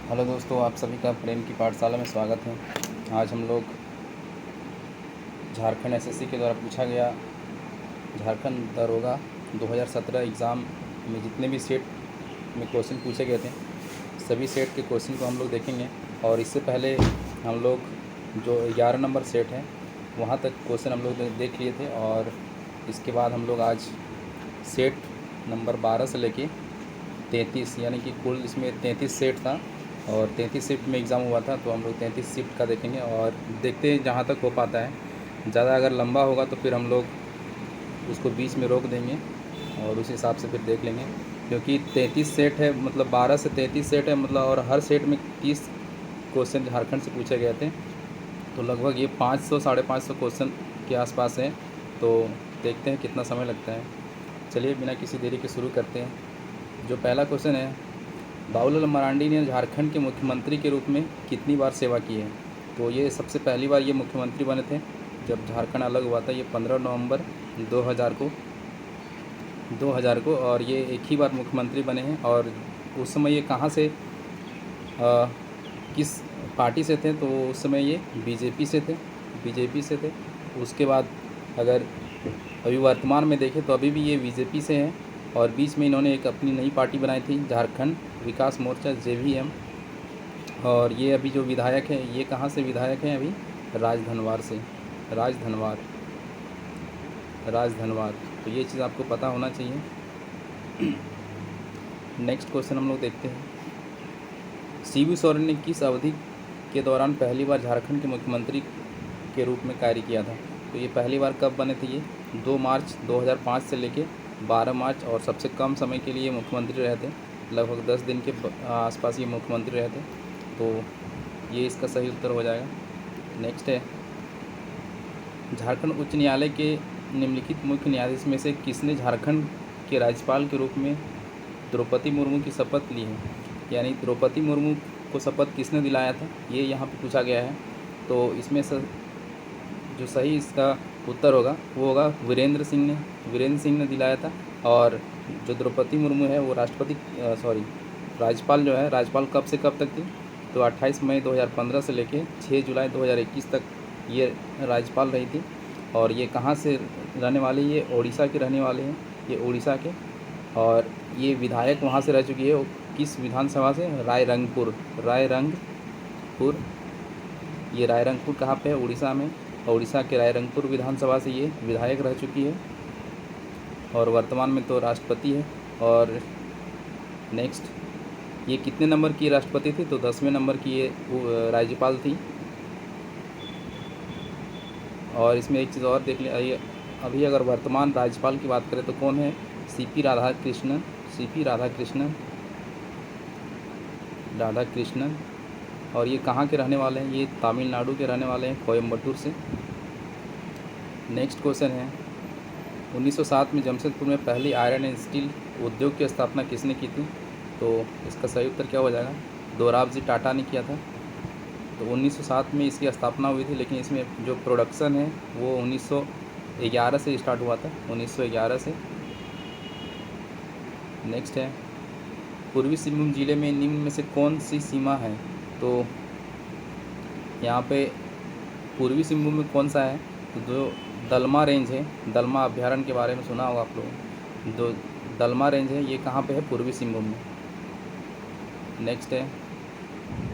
Hello दोस्तों, आप सभी का प्रेम की पाठशाला में स्वागत है। आज हम लोग झारखंड एसएससी के द्वारा पूछा गया झारखंड दरोगा 2017 एग्ज़ाम में जितने भी सेट में क्वेश्चन पूछे गए थे सभी सेट के क्वेश्चन को हम लोग देखेंगे। और इससे पहले हम लोग जो 11 नंबर सेट है वहाँ तक क्वेश्चन हम लोग देख लिए थे, और इसके बाद हम लोग आज सेट नंबर 12 से लेके 33 यानी कि कुल इसमें 33 सेट था और 33 शिफ्ट में एग्ज़ाम हुआ था, तो हम लोग 33 शिफ्ट का देखेंगे और देखते हैं जहाँ तक हो पाता है। ज़्यादा अगर लंबा होगा तो फिर हम लोग उसको बीच में रोक देंगे और उस हिसाब से फिर देख लेंगे, क्योंकि 33 सेट है, मतलब 12 से 33 सेट है, मतलब और हर सेट में 30 क्वेश्चन झारखंड से पूछे गए थे, तो लगभग ये 500 550 क्वेश्चन के आसपास है। तो देखते हैं कितना समय लगता है। चलिए बिना किसी देरी के शुरू करते हैं। जो पहला क्वेश्चन है, बाबूलाल मरांडी ने झारखंड के मुख्यमंत्री के रूप में कितनी बार सेवा की है? तो ये सबसे पहली बार ये मुख्यमंत्री बने थे जब झारखंड अलग हुआ था, ये 15 नवंबर 2000 को, और ये एक ही बार मुख्यमंत्री बने हैं। और उस समय ये कहाँ से किस पार्टी से थे? तो उस समय ये बीजेपी से थे। उसके बाद अगर अभी वर्तमान में देखें तो अभी भी ये बीजेपी से हैं, और बीच में इन्होंने एक अपनी नई पार्टी बनाई थी, झारखंड विकास मोर्चा JVM। और ये अभी जो विधायक हैं ये कहाँ से विधायक हैं? अभी राजधनवार। तो ये चीज़ आपको पता होना चाहिए। नेक्स्ट क्वेश्चन हम लोग देखते हैं। शिबू सोरेन ने किस अवधि के दौरान पहली बार झारखंड के मुख्यमंत्री के रूप में कार्य किया था? तो ये पहली बार कब बने थे? ये 2 मार्च 2005 से लेके 12 मार्च, और सबसे कम समय के लिए मुख्यमंत्री रहे थे, लगभग 10 दिन के आसपास ये मुख्यमंत्री रहे थे। तो ये इसका सही उत्तर हो जाएगा। नेक्स्ट है, झारखंड उच्च न्यायालय के निम्नलिखित मुख्य न्यायाधीश में से किसने झारखंड के राज्यपाल के रूप में द्रौपदी मुर्मू की शपथ ली है? यानी द्रौपदी मुर्मू को शपथ किसने दिलाया था, ये यहाँ पे पूछा गया है। तो इसमें जो सही इसका उत्तर होगा वो होगा वीरेंद्र सिंह ने दिलाया था। और जो द्रौपदी मुर्मू है वो राज्यपाल जो है, राज्यपाल कब से कब तक थी? तो 28 मई 2015 से लेके 6 जुलाई 2021 तक ये राज्यपाल रही थी। और ये कहाँ से रहने वाले? ये ओडिशा के रहने वाले हैं, ये ओडिशा के। और ये विधायक वहाँ से रह चुकी है, किस विधानसभा से? रायरंगपुर। ये रायरंगपुर कहाँ पे है? उड़ीसा में। उड़ीसा के रायरंगपुर विधानसभा से ये विधायक रह चुकी है, और वर्तमान में तो राष्ट्रपति है। और नेक्स्ट, ये कितने नंबर की राष्ट्रपति थी? तो 10वें नंबर की ये राज्यपाल थी। और इसमें एक चीज़ और देख ले, अभी अगर वर्तमान राज्यपाल की बात करें तो कौन है? CP राधाकृष्णन। और ये कहाँ के रहने वाले हैं? ये तमिलनाडु के रहने वाले हैं, कोयम्बटूर से। नेक्स्ट क्वेश्चन है, 1907 में जमशेदपुर में पहली आयरन एंड स्टील उद्योग की स्थापना किसने की थी? तो इसका सही उत्तर क्या हो जाएगा? दोराबजी टाटा ने किया था। तो 1907 में इसकी स्थापना हुई थी, लेकिन इसमें जो प्रोडक्शन है वो 1911 से स्टार्ट हुआ था, 1911 से। नेक्स्ट है, पूर्वी सिंहभूम जिले में निम्न में से कौन सी सीमा है? तो यहाँ पे पूर्वी सिंहभूम में कौन सा है? तो जो दलमा रेंज है, दलमा अभ्यारण्य के बारे में सुना होगा आप लोगों। जो दलमा रेंज है ये कहाँ पे है? पूर्वी सिंहभूम में। नेक्स्ट है,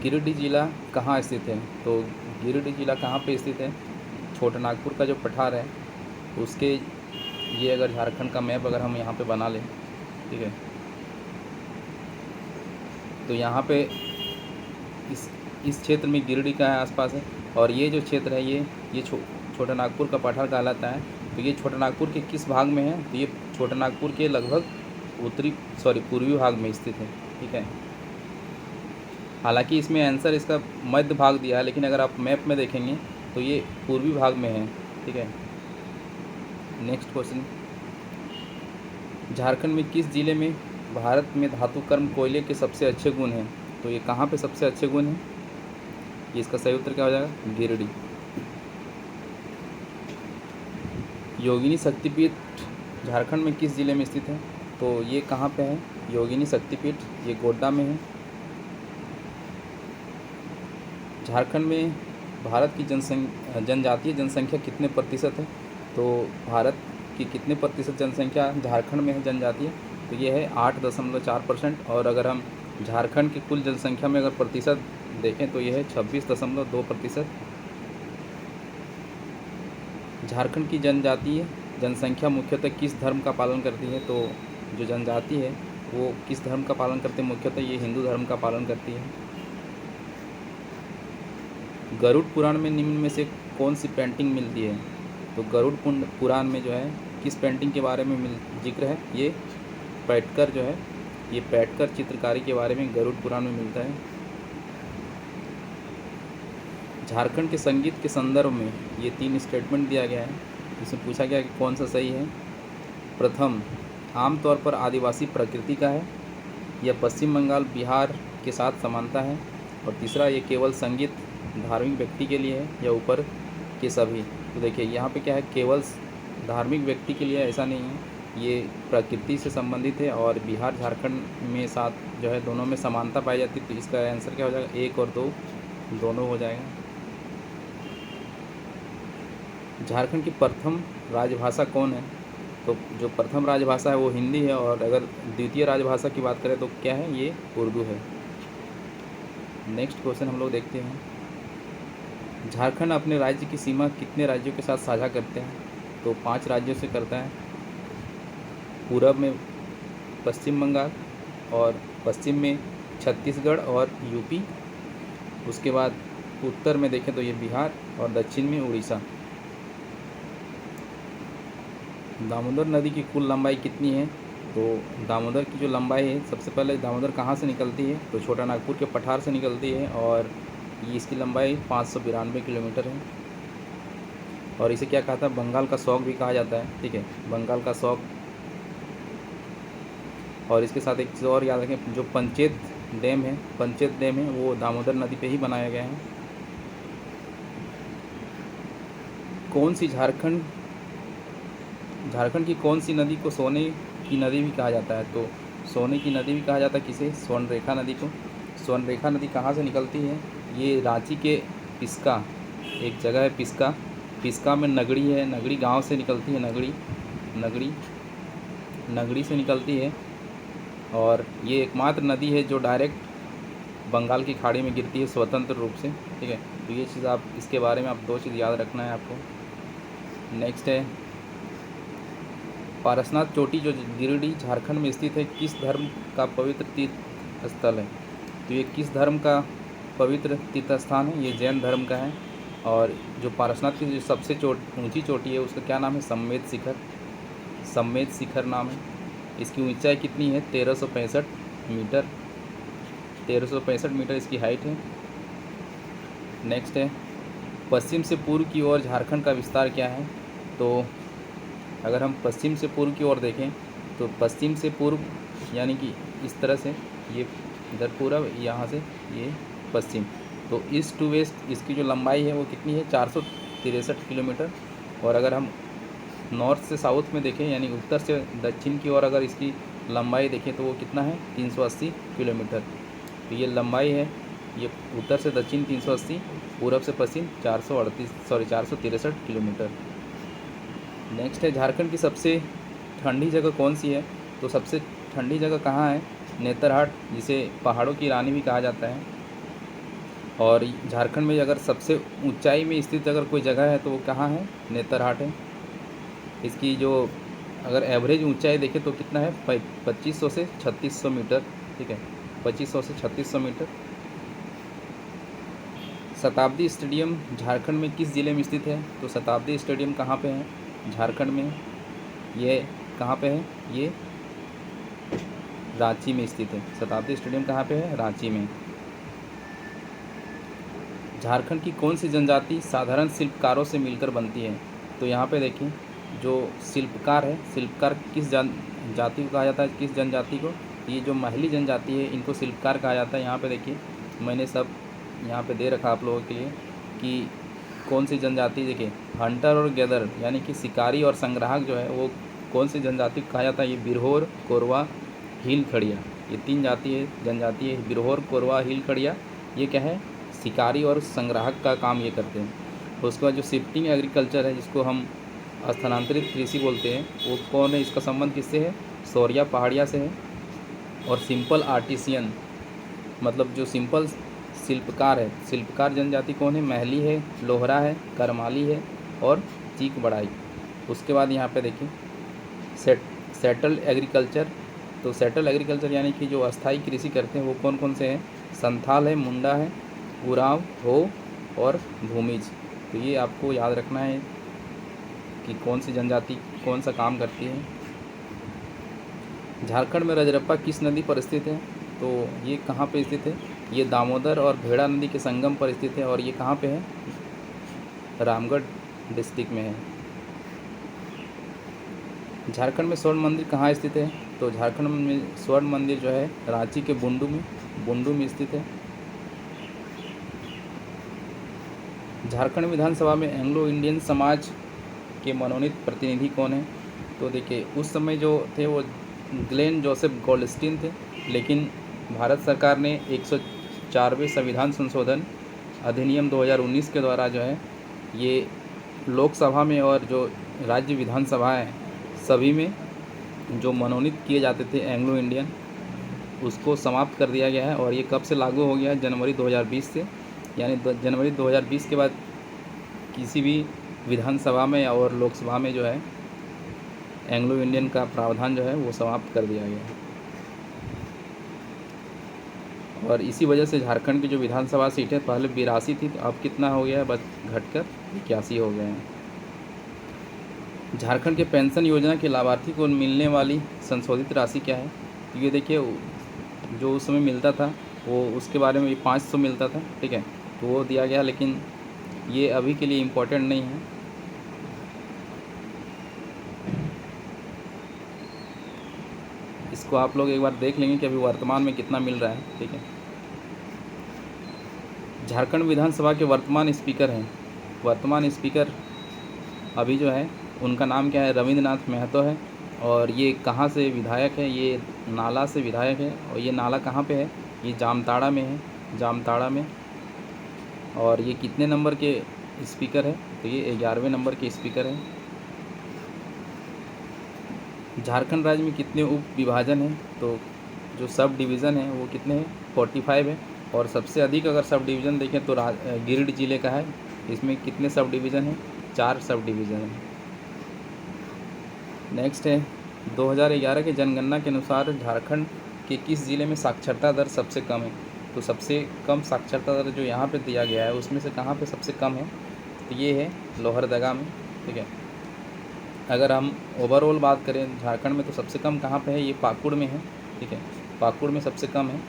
गिरिडीह जिला कहाँ स्थित है? तो गिरिडीह जिला कहाँ पे स्थित है? छोटानागपुर का जो पठार है उसके, ये अगर झारखंड का मैप अगर हम यहाँ पे बना लें, ठीक है, तो यहाँ पे इस क्षेत्र में गिरिडीह का आसपास है। और ये जो क्षेत्र है ये छोटानागपुर का पठार कहलाता है। तो ये छोटानागपुर के किस भाग में है? तो ये छोटानागपुर के लगभग पूर्वी भाग में स्थित है, ठीक है। हालांकि इसमें आंसर इसका मध्य भाग दिया है, लेकिन अगर आप मैप में देखेंगे तो ये पूर्वी भाग में है, ठीक है। नेक्स्ट क्वेश्चन, झारखंड में किस जिले में भारत में धातु कर्म कोयले के सबसे अच्छे गुण हैं? तो ये कहाँ पे सबसे अच्छे गुण हैं? ये इसका सही उत्तर क्या हो जाएगा? गिरिडीह। योगिनी शक्तिपीठ झारखंड में किस जिले में स्थित है? तो ये कहाँ पे है योगिनी शक्तिपीठ? ये गोड्डा में है। झारखंड में भारत की जनजातीय जनसंख्या कितने प्रतिशत है? तो भारत की कितने प्रतिशत जनसंख्या झारखंड में है जनजातीय? तो ये है 8.4%। और अगर हम झारखंड की कुल जनसंख्या में अगर प्रतिशत देखें तो ये है 26.2%। झारखंड की जनजातीय जनसंख्या मुख्यतः किस धर्म का पालन करती है? तो जो जनजाति है वो किस धर्म का पालन करते हैं? मुख्यतः ये हिंदू धर्म का पालन करती है। गरुड़ पुराण में निम्न में से कौन सी पेंटिंग मिलती है? तो गरुड़ पुराण में जो है किस पेंटिंग के बारे में जिक्र है? ये पैटकर जो है, ये पैटकर चित्रकारी के बारे में गरुड़ पुराण में मिलता है। झारखंड के संगीत के संदर्भ में ये 3 स्टेटमेंट दिया गया है। इसमें पूछा गया कि कौन सा सही है। प्रथम, आमतौर पर आदिवासी प्रकृति का है। यह पश्चिम बंगाल बिहार के साथ समानता है। और तीसरा, ये केवल संगीत धार्मिक व्यक्ति के लिए है या ऊपर के सभी? तो देखिए यहाँ पे क्या है, केवल धार्मिक व्यक्ति के लिए ऐसा नहीं है, ये प्रकृति से संबंधित है और बिहार झारखंड में साथ जो है दोनों में समानता पाई जाती है। तो इसका आंसर क्या हो जाएगा? 1 और 2 दोनों हो जाएगा। झारखंड की प्रथम राजभाषा कौन है? तो जो प्रथम राजभाषा है वो हिंदी है। और अगर द्वितीय राजभाषा की बात करें तो क्या है? ये उर्दू है। नेक्स्ट क्वेश्चन हम लोग देखते हैं। झारखंड अपने राज्य की सीमा कितने राज्यों के साथ साझा करते हैं? तो 5 राज्यों से करता है। पूरब में पश्चिम बंगाल, और पश्चिम में छत्तीसगढ़ और यूपी। उसके बाद उत्तर में देखें तो ये बिहार, और दक्षिण में उड़ीसा। दामोदर नदी की कुल लंबाई कितनी है? तो दामोदर की जो लंबाई है, सबसे पहले दामोदर कहाँ से निकलती है? तो छोटा नागपुर के पठार से निकलती है, और ये इसकी लंबाई 592 किलोमीटर है। और इसे क्या कहा था? बंगाल का शौक भी कहा जाता है। ठीक है, बंगाल का शौक। और इसके साथ एक चीज़ और याद रखें, जो पंचेत डैम है वो दामोदर नदी पे ही बनाया गया है। कौन सी झारखंड की कौन सी नदी को सोने की नदी भी कहा जाता है? तो सोने की नदी भी कहा जाता है किसे? स्वर्णरेखा नदी को। स्वर्णरेखा नदी कहाँ से निकलती है? ये रांची के पिस्का, एक जगह है पिस्का में नगड़ी है, नगड़ी गांव से निकलती है। नगड़ी से निकलती है। और ये एकमात्र नदी है जो डायरेक्ट बंगाल की खाड़ी में गिरती है स्वतंत्र रूप से। ठीक है, तो ये चीज़ आप इसके बारे में आप 2 चीज़ याद रखना है आपको। नेक्स्ट है, पारसनाथ चोटी जो गिरिडीह झारखंड में स्थित है, किस धर्म का पवित्र तीर्थ स्थल है? तो ये किस धर्म का पवित्र तीर्थ स्थान है? ये जैन धर्म का है। और जो पारसनाथ की जो सबसे ऊंची चोटी है उसका क्या नाम है? सम्मेद शिखर नाम है। इसकी ऊंचाई कितनी है? 1365 मीटर। 1365 मीटर इसकी हाइट है। नेक्स्ट है, पश्चिम से पूर्व की ओर झारखंड का विस्तार क्या है? तो अगर हम पश्चिम से पूर्व की ओर देखें तो पश्चिम से पूर्व यानी कि इस तरह से, ये इधर पूर्व, यहाँ से ये पश्चिम, तो ईस्ट टू वेस्ट इसकी जो लंबाई है वो कितनी है? 463 किलोमीटर। और अगर हम नॉर्थ से साउथ में देखें यानी उत्तर से दक्षिण की ओर अगर इसकी लंबाई देखें तो वो कितना है? 380 किलोमीटर। तो ये लंबाई है, ये उत्तर से दक्षिण 380, पूरब से पश्चिम 463 किलोमीटर। नेक्स्ट है, झारखंड की सबसे ठंडी जगह कौन सी है? तो सबसे ठंडी जगह कहाँ है? नेतरहाट, जिसे पहाड़ों की रानी भी कहा जाता है। और झारखंड में अगर सबसे ऊंचाई में स्थित अगर कोई जगह है तो वो कहाँ है? नेतरहाट है। इसकी जो अगर एवरेज ऊंचाई देखें तो कितना है? 2500 से 3600 मीटर। ठीक है, 2500 से 3600 मीटर। शताब्दी स्टेडियम झारखंड में किस ज़िले में स्थित है? तो शताब्दी स्टेडियम कहाँ पे है? झारखंड में। ये कहाँ पे है? ये रांची में स्थित है। शताब्दी स्टेडियम कहाँ पे है? रांची में। झारखंड की कौन सी जनजाति साधारण शिल्पकारों से मिलकर बनती है? तो यहाँ पे देखिए, जो शिल्पकार है, शिल्पकार किस जाति को कहा जाता है? किस जनजाति को? ये जो महली जनजाति है इनको शिल्पकार कहा जाता है। यहाँ पे देखिए, मैंने सब यहाँ पे दे रखा आप लोगों के लिए कि कौन सी जनजाति। देखिए, हंटर और गैदर यानी कि शिकारी और संग्राहक जो है वो कौन सी जनजाति को कहा जाता है? ये बिरहोर, कोरवा, हील खड़िया, ये 3 जनजाति है। बिरहोर, कोरवा, हील खड़िया, ये क्या है? शिकारी और संग्राहक का काम ये करते हैं। उसके बाद जो शिफ्टिंग एग्रीकल्चर है, जिसको हम स्थानांतरित कृषि बोलते हैं, वो कौन है, इसका संबंध किससे है? सौरिया पहाड़िया से है। और सिंपल आर्टिसियन मतलब जो सिंपल शिल्पकार है, शिल्पकार जनजाति कौन है? महली है, लोहरा है, करमाली है और चीक बढ़ाई। उसके बाद यहाँ पे देखिए सेटल एग्रीकल्चर। तो सेटल एग्रीकल्चर यानी कि जो अस्थाई कृषि करते हैं वो कौन कौन से हैं? संथाल है, मुंडा है, उरांव, हो और भूमिज। तो ये आपको याद रखना है कि कौन सी जनजाति कौन सा काम करती है। झारखंड में रजरप्पा किस नदी पर स्थित है? तो ये कहाँ पे स्थित है? ये दामोदर और भेड़ा नदी के संगम पर स्थित है। और ये कहाँ पे है? रामगढ़ डिस्ट्रिक्ट में है। झारखंड में स्वर्ण मंदिर कहाँ स्थित है? तो झारखंड में स्वर्ण मंदिर जो है रांची के बुंडू में स्थित है। झारखंड विधानसभा में एंग्लो इंडियन समाज के मनोनीत प्रतिनिधि कौन है? तो देखिए उस समय जो थे वो ग्लेन जोसेफ गोल्डस्टीन थे, लेकिन भारत सरकार ने 104वें संविधान संशोधन अधिनियम 2019 के द्वारा जो है ये लोकसभा में और जो राज्य विधानसभा है सभी में जो मनोनीत किए जाते थे एंग्लो इंडियन, उसको समाप्त कर दिया गया है। और ये कब से लागू हो गया है? जनवरी 2020 से। यानी जनवरी 2020 के बाद किसी भी विधानसभा में और लोकसभा में जो है एंग्लो इंडियन का प्रावधान जो है वो समाप्त कर दिया गया है। और इसी वजह से झारखंड की जो विधानसभा सीटें पहले 82 थी, तो अब कितना हो गया है? बस घटकर 81 हो गए हैं। झारखंड के पेंशन योजना के लाभार्थी को मिलने वाली संशोधित राशि क्या है? तो ये देखिए जो उस समय मिलता था वो उसके बारे में 500 मिलता था, ठीक है, तो वो दिया गया, लेकिन ये अभी के लिए इम्पोर्टेंट नहीं है। इसको आप लोग एक बार देख लेंगे कि अभी वर्तमान में कितना मिल रहा है, ठीक है। झारखंड विधानसभा के वर्तमान स्पीकर हैं, वर्तमान स्पीकर अभी जो है उनका नाम क्या है? रविंद्रनाथ महतो है। और ये कहाँ से विधायक है? ये नाला से विधायक है। और ये नाला कहाँ पे है? ये जामताड़ा में है, जामताड़ा में। और ये कितने नंबर के स्पीकर है? तो ये 11वें नंबर के स्पीकर है। झारखंड राज्य में कितने उप विभाजन हैं? तो जो सब डिवीज़न है वो कितने हैं? 45 है। और सबसे अधिक अगर सब डिवीज़न देखें तो गिरिडीह जिले का है। इसमें कितने सब डिवीज़न हैं? 4 सब डिवीज़न हैं। नेक्स्ट है 2011 के जनगणना के अनुसार झारखंड के किस ज़िले में साक्षरता दर सबसे कम है? तो सबसे कम साक्षरता दर जो यहाँ पे दिया गया है उसमें से कहाँ पे सबसे कम है? तो ये है लोहरदगा में, ठीक है। अगर हम ओवरऑल बात करें झारखंड में तो सबसे कम कहाँ पे है? ये पाकुड़ में है, ठीक है, पाकुड़ में सबसे कम है।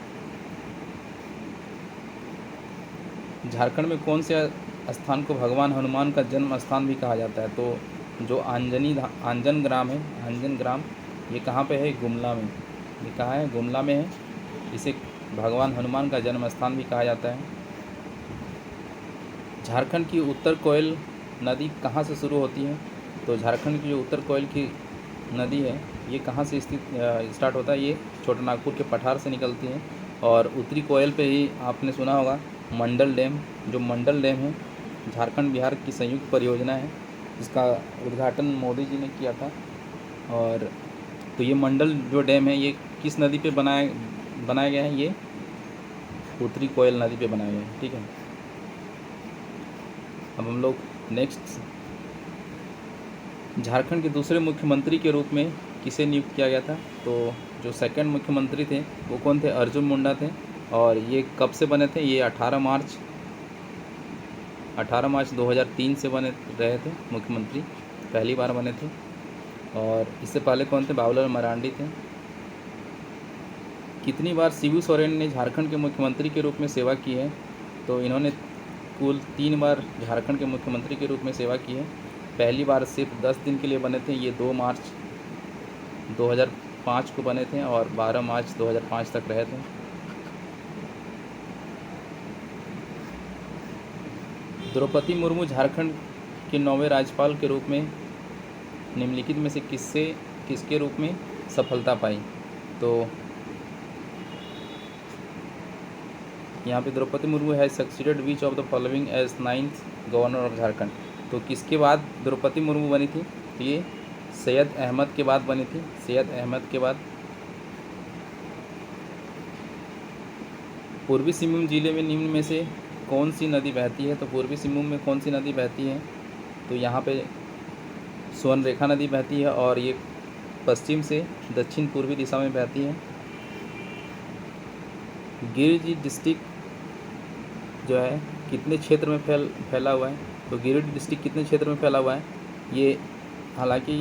झारखंड में कौन से स्थान को भगवान हनुमान का जन्म स्थान भी कहा जाता है? तो जो आंजन ग्राम है, आंजन ग्राम, ये कहाँ पे है? गुमला में। ये कहाँ है? गुमला में है। इसे भगवान हनुमान का जन्म स्थान भी कहा जाता है। झारखंड की उत्तर कोयल नदी कहाँ से शुरू होती है? तो झारखंड की जो उत्तर कोयल की नदी है ये कहाँ से स्टार्ट होता है? ये छोटानागपुर के पठार से निकलती है। और उत्तरी कोयल पे ही आपने सुना होगा मंडल डैम। जो मंडल डैम है झारखंड बिहार की संयुक्त परियोजना है, इसका उद्घाटन मोदी जी ने किया था। और तो ये मंडल जो डैम है ये किस नदी पे बनाया गया है? ये उत्तरी कोयल नदी पे बनाया गया है, ठीक है। अब हम लोग नेक्स्ट, झारखंड के दूसरे मुख्यमंत्री के रूप में किसे नियुक्त किया गया था? तो जो सेकंड मुख्यमंत्री थे वो कौन थे? अर्जुन मुंडा थे। और ये कब से बने थे? ये 18 मार्च 2003 से बने रहे थे मुख्यमंत्री, पहली बार बने थे। और इससे पहले कौन थे? बाबूलाल मरांडी थे। कितनी बार शिबू सोरेन ने झारखंड के मुख्यमंत्री के रूप में सेवा की है? तो इन्होंने कुल 3 बार झारखंड के मुख्यमंत्री के रूप में सेवा की है। पहली बार सिर्फ 10 दिन के लिए बने थे, ये 2 मार्च 2005 को बने थे और 12 मार्च 2005 तक रहे थे। द्रौपदी मुर्मू झारखंड के 9वें राज्यपाल के रूप में निम्नलिखित में से किसके रूप में सफलता पाई? तो यहाँ पे Draupadi Murmu has succeeded which of the following as 9th governor of Jharkhand. तो किसके बाद द्रौपदी मुर्मू बनी थी? तो ये सैयद अहमद के बाद बनी थी, सैयद अहमद के बाद। पूर्वी सिंहभूम जिले में निम्न में से कौन सी नदी बहती है? तो पूर्वी सिंहभूम में कौन सी नदी बहती है? तो यहाँ पे स्वर्णरेखा नदी बहती है और ये पश्चिम से दक्षिण पूर्वी दिशा में बहती है। गिरिडीह डिस्ट्रिक्ट जो है कितने क्षेत्र में फैला हुआ है? तो गिरिडीह डिस्ट्रिक्ट कितने क्षेत्र में फैला हुआ है? ये हालांकि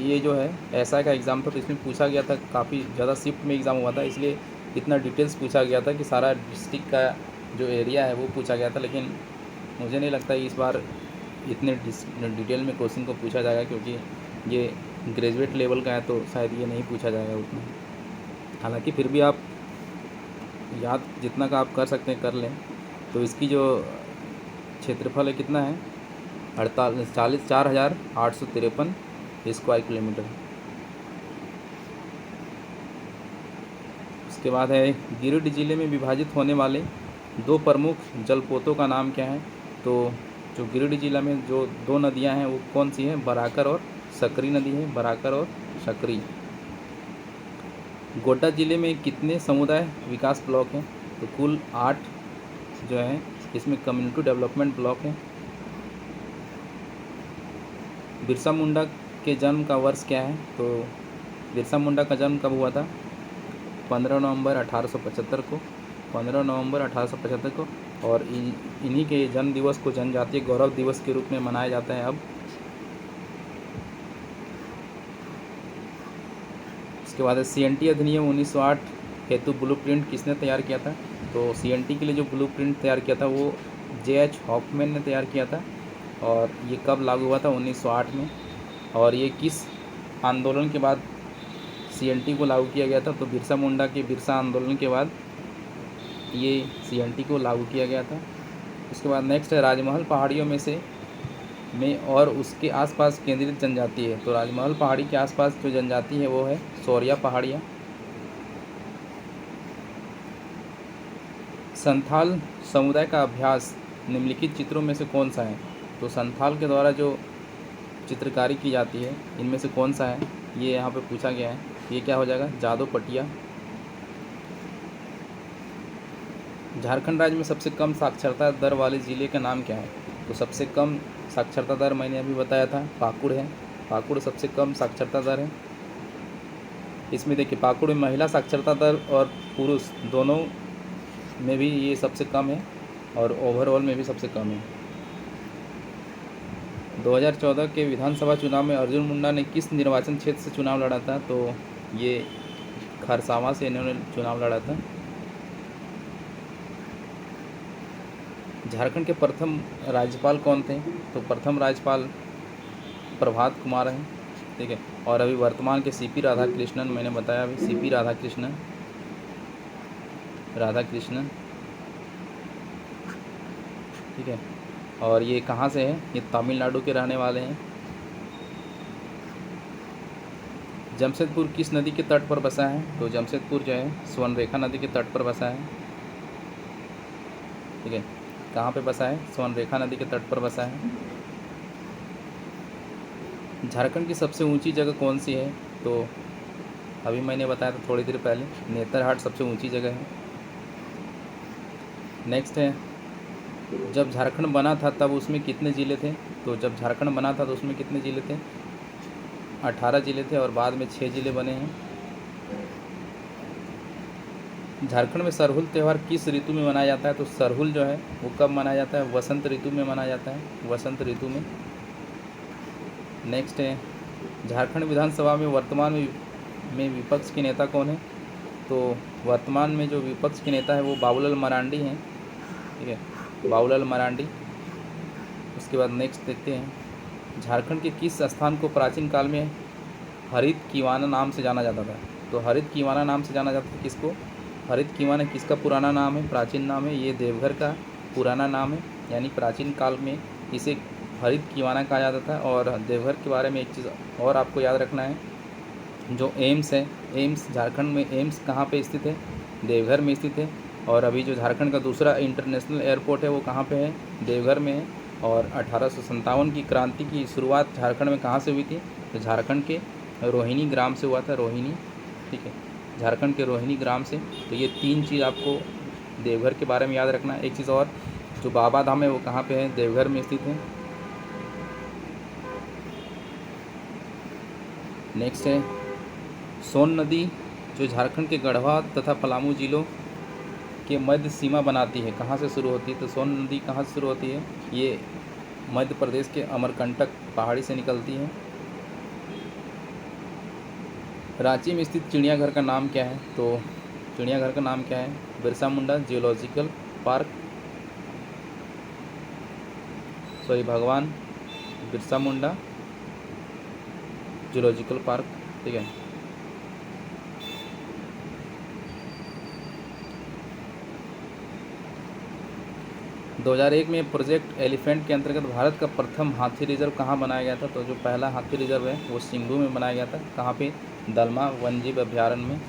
ये जो है ऐसा का एग्ज़ाम था तो इसमें पूछा गया था, काफ़ी ज़्यादा शिफ्ट में एग्ज़ाम हुआ था, इसलिए इतना डिटेल्स पूछा गया था कि सारा डिस्ट्रिक्ट का जो एरिया है वो पूछा गया था। लेकिन मुझे नहीं लगता इस बार इतने डिटेल में क्वेश्चन को पूछा जाएगा, क्योंकि ये ग्रेजुएट लेवल का है तो शायद ये नहीं पूछा जाएगा उतना। हालांकि फिर भी आप याद जितना का आप कर सकते हैं कर लें। तो इसकी जो क्षेत्रफल है कितना है? 4,853 स्क्वायर किलोमीटर। उसके बाद है गिरिडीह जिले में विभाजित होने वाले 2 प्रमुख जलपोतों का नाम क्या है? तो जो गिरिडीह जिला में जो 2 नदियां हैं वो कौन सी हैं? बराकर और सकरी नदी है, बराकर और सकरी। गोड्डा जिले में कितने समुदाय विकास ब्लॉक हैं? तो कुल 8 जो है इसमें कम्युनिटी डेवलपमेंट ब्लॉक है। बिरसा मुंडा के जन्म का वर्ष क्या है? तो बिरसा मुंडा का जन्म कब हुआ था? 15 नवंबर 1875 को, 15 नवंबर 1875 को। और इन्हीं के जन्म दिवस को जनजातीय गौरव दिवस के रूप में मनाया जाता है अब। उसके बाद CNT अधिनियम 1908 हेतु ब्लूप्रिंट किसने तैयार किया था? तो CNT के लिए जो ब्लूप्रिंट तैयार किया था वो J.H. हॉफमैन ने तैयार किया था। और ये कब लागू हुआ था? 1908 में। और ये किस आंदोलन के बाद CNT को लागू किया गया था? तो बिरसा मुंडा के बिरसा आंदोलन के बाद ये CNT को लागू किया गया था। उसके बाद नेक्स्ट है राजमहल पहाड़ियों में और उसके आसपास केंद्रित जनजाति है। तो राजमहल पहाड़ी के आसपास जो जनजाति है वो है शौरिया पहाड़ियाँ। संथाल समुदाय का अभ्यास निम्नलिखित चित्रों में से कौन सा है? तो संथाल के द्वारा जो चित्रकारी की जाती है इनमें से कौन सा है? ये यहाँ पे पूछा गया है। ये क्या हो जाएगा? जादो पटिया। झारखंड राज्य में सबसे कम साक्षरता दर वाले ज़िले का नाम क्या है? तो सबसे कम साक्षरता दर मैंने अभी बताया था पाकुड़ है। पाकुड़ सबसे कम साक्षरता दर है। इसमें देखिए पाकुड़ में महिला साक्षरता दर और पुरुष दोनों में भी ये सबसे कम है और ओवरऑल में भी सबसे कम है। 2014 के विधानसभा चुनाव में अर्जुन मुंडा ने किस निर्वाचन क्षेत्र से चुनाव लड़ा था? तो ये खरसावां से इन्होंने चुनाव लड़ा था। झारखंड के प्रथम राज्यपाल कौन थे? तो प्रथम राज्यपाल प्रभात कुमार हैं, ठीक है। और अभी वर्तमान के CP राधाकृष्णन, मैंने बताया अभी CP राधाकृष्णन, ठीक है। और ये कहाँ से है? ये तमिलनाडु के रहने वाले हैं। जमशेदपुर किस नदी के तट पर बसा है? तो जमशेदपुर जो है स्वर्णरेखा नदी के तट पर बसा है, ठीक है। कहाँ पे बसा है? स्वर्णरेखा नदी के तट पर बसा है। झारखंड की सबसे ऊंची जगह कौन सी है? तो अभी मैंने बताया था थोड़ी देर पहले, नेतरहाट सबसे ऊंची जगह है। नेक्स्ट है जब झारखंड बना था तब उसमें कितने ज़िले थे? तो जब झारखंड बना था तो उसमें कितने ज़िले थे? 18 ज़िले थे और बाद में 6 ज़िले बने हैं। झारखंड में सरहुल त्यौहार किस ऋतु में मनाया जाता है? तो सरहुल जो है वो कब मनाया जाता है? वसंत ऋतु में मनाया जाता है, वसंत ऋतु में। नेक्स्ट है झारखंड विधानसभा में वर्तमान में विपक्ष के नेता कौन है? तो वर्तमान में जो विपक्ष के नेता है वो बाबूलाल मरांडी हैं, ठीक है, बाबूलाल मरांडी। उसके बाद नेक्स्ट देखते हैं झारखंड के किस स्थान को प्राचीन काल में हरित कीवाना नाम से जाना जाता था? तो हरित कीवाना नाम से जाना जाता था किसको? हरित कीवाना किसका पुराना नाम है, प्राचीन नाम है? ये देवघर का पुराना नाम है, यानी प्राचीन काल में इसे हरित कीवाना कहा जाता था। और देवघर के बारे में एक चीज़ और आपको याद रखना है, जो एम्स है, एम्स झारखंड में एम्स कहाँ पे स्थित है? देवघर में स्थित है। और अभी जो झारखंड का दूसरा इंटरनेशनल एयरपोर्ट है वो कहाँ पे है? देवघर में है। और 1857 की क्रांति की शुरुआत झारखंड में कहाँ से हुई थी? तो झारखंड के रोहिणी ग्राम से हुआ था, रोहिणी, ठीक है, झारखंड के रोहिणी ग्राम से। तो ये 3 चीज़ आपको देवघर के बारे में याद रखना है। एक चीज़ और, जो बाबा धाम है वो कहाँ पे है? देवघर में स्थित है। नेक्स्ट है सोन नदी, जो झारखंड के गढ़वा तथा पलामू जिलों के मध्य सीमा बनाती है, कहाँ से शुरू होती है? तो सोन नदी कहाँ से शुरू होती है? ये मध्य प्रदेश के अमरकंटक पहाड़ी से निकलती है। रांची में स्थित चिड़ियाघर का नाम क्या है? तो चिड़ियाघर का नाम क्या है? Birsa Munda geological park, sorry भगवान बिरसा मुंडा जूलॉजिकल पार्क, ठीक है। दो 2001 में प्रोजेक्ट एलिफेंट के अंतर्गत भारत का प्रथम हाथी रिजर्व कहाँ बनाया गया था? तो जो पहला हाथी रिजर्व है वो सिंघू में बनाया गया था। कहाँ पे? दलमा वन्यजीव अभ्यारण्य में।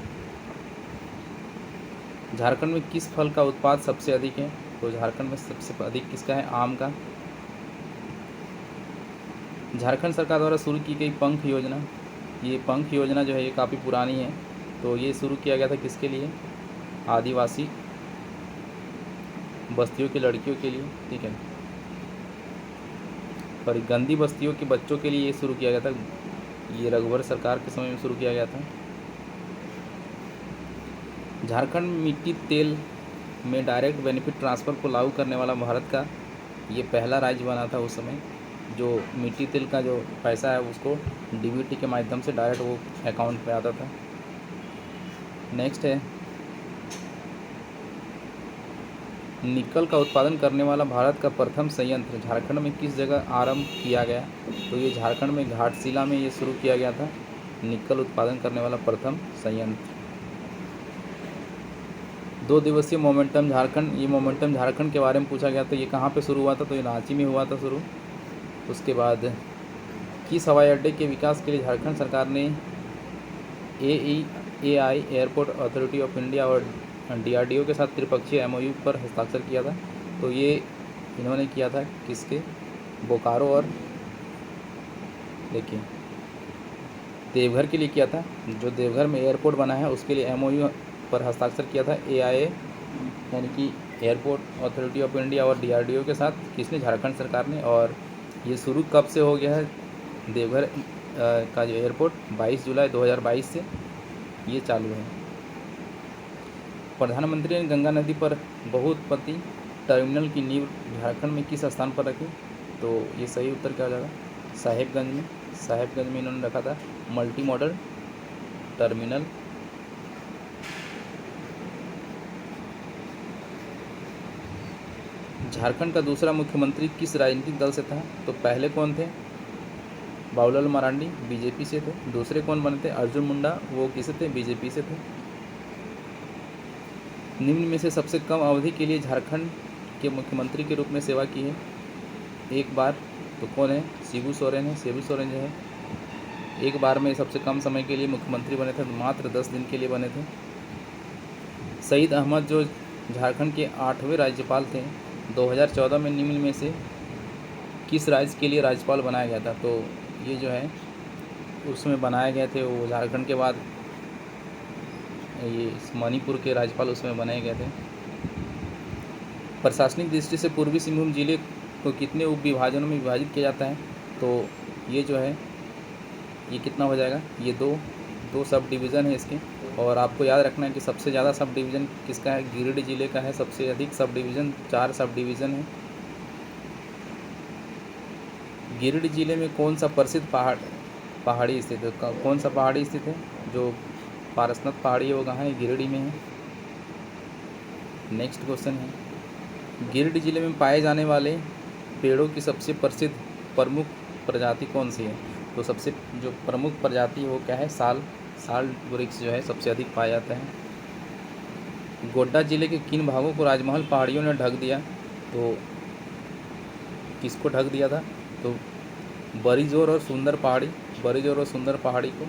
झारखंड में किस फल का उत्पाद सबसे अधिक है? तो झारखंड में सबसे अधिक किसका है? आम का। झारखंड सरकार द्वारा शुरू की गई पंख योजना, ये पंख योजना जो है ये काफ़ी पुरानी है। तो ये शुरू किया गया था किसके लिए? आदिवासी बस्तियों की लड़कियों के लिए, ठीक है, और गंदी बस्तियों के बच्चों के लिए ये शुरू किया गया था। ये रघुवर सरकार के समय में शुरू किया गया था। झारखंड में मिट्टी तेल में डायरेक्ट बेनिफिट ट्रांसफ़र को लागू करने वाला भारत का ये पहला राज्य बना था उस समय। जो मिट्टी तेल का जो पैसा है उसको डीबीटी के माध्यम से डायरेक्ट वो अकाउंट पे आता था। नेक्स्ट है निकल का उत्पादन करने वाला भारत का प्रथम संयंत्र झारखंड में किस जगह आरंभ किया गया? तो ये झारखंड में घाटशिला में ये शुरू किया गया था, निकल उत्पादन करने वाला प्रथम संयंत्र। 2 दिवसीय मोमेंटम झारखंड, ये मोमेंटम झारखंड के बारे में पूछा गया था। ये कहाँ पे शुरू हुआ था? तो ये रांची में हुआ था शुरू। उसके बाद किस हवाई अड्डे के विकास के लिए झारखंड सरकार ने AEAI airport authority of India और DRDO के साथ त्रिपक्षीय MOU पर हस्ताक्षर किया था? तो ये इन्होंने किया था किसके? बोकारो और देखिए देवघर के लिए किया था। जो देवघर में एयरपोर्ट बना है उसके लिए MOU पर हस्ताक्षर किया था AIA यानी कि एयरपोर्ट अथॉरिटी ऑफ इंडिया और DRDO के साथ, किसने? झारखंड सरकार ने। और ये शुरू कब से हो गया है देवघर का जो एयरपोर्ट? 22 जुलाई 2022 से ये चालू है। प्रधानमंत्री ने गंगा नदी पर बहुपति टर्मिनल की नींव झारखंड में किस स्थान पर रखी? तो ये सही उत्तर क्या हो जाएगा? साहेबगंज में। साहेबगंज में इन्होंने रखा था मल्टी मॉडल टर्मिनल। झारखंड का दूसरा मुख्यमंत्री किस राजनीतिक दल से था? तो पहले कौन थे? बाबूलाल मरांडी बीजेपी से थे। दूसरे कौन बने थे? अर्जुन मुंडा, वो किसे थे? बीजेपी से थे। निम्न में से सबसे कम अवधि के लिए झारखंड के मुख्यमंत्री के रूप में सेवा की है एक बार, तो कौन है? शिबू सोरेन है। शिबू सोरेन जो है एक बार में सबसे कम समय के लिए मुख्यमंत्री बने थे, मात्र 10 दिन के लिए बने थे। सईद अहमद जो झारखंड के 8वें राज्यपाल थे, 2014 में निम्न में से किस राज्य के लिए राज्यपाल बनाया गया था? तो ये जो है उसमें बनाए गए थे वो झारखंड के बाद ये मणिपुर के राज्यपाल उसमें बनाए गए थे। प्रशासनिक दृष्टि से पूर्वी सिंहभूम जिले को कितने उप विभाजनों में विभाजित किया जाता है? तो ये जो है ये कितना हो जाएगा? ये दो सब डिवीज़न है इसके। और आपको याद रखना है कि सबसे ज़्यादा सब डिवीज़न किसका है? गिरिडीह जिले का है सबसे अधिक सब डिवीज़न, 4 सब डिवीज़न है। गिरिडीह जिले में कौन सा प्रसिद्ध पहाड़ी स्थित है? कौन सा पहाड़ी स्थित है? जो पारसनाथ पहाड़ी है वो कहाँ है? गिरिडीह में है। नेक्स्ट क्वेश्चन है गिरिडीह जिले में पाए जाने वाले पेड़ों की सबसे प्रसिद्ध प्रमुख प्रजाति कौन सी है? तो सबसे जो प्रमुख प्रजाति है वो क्या है? साल वृक्ष जो है सबसे अधिक पाया जाता है। गोड्डा जिले के किन भागों को राजमहल पहाड़ियों ने ढक दिया? तो किसको ढक दिया था? तो बरीजोर और सुंदर पहाड़ी, बरीजोर और सुंदर पहाड़ी को।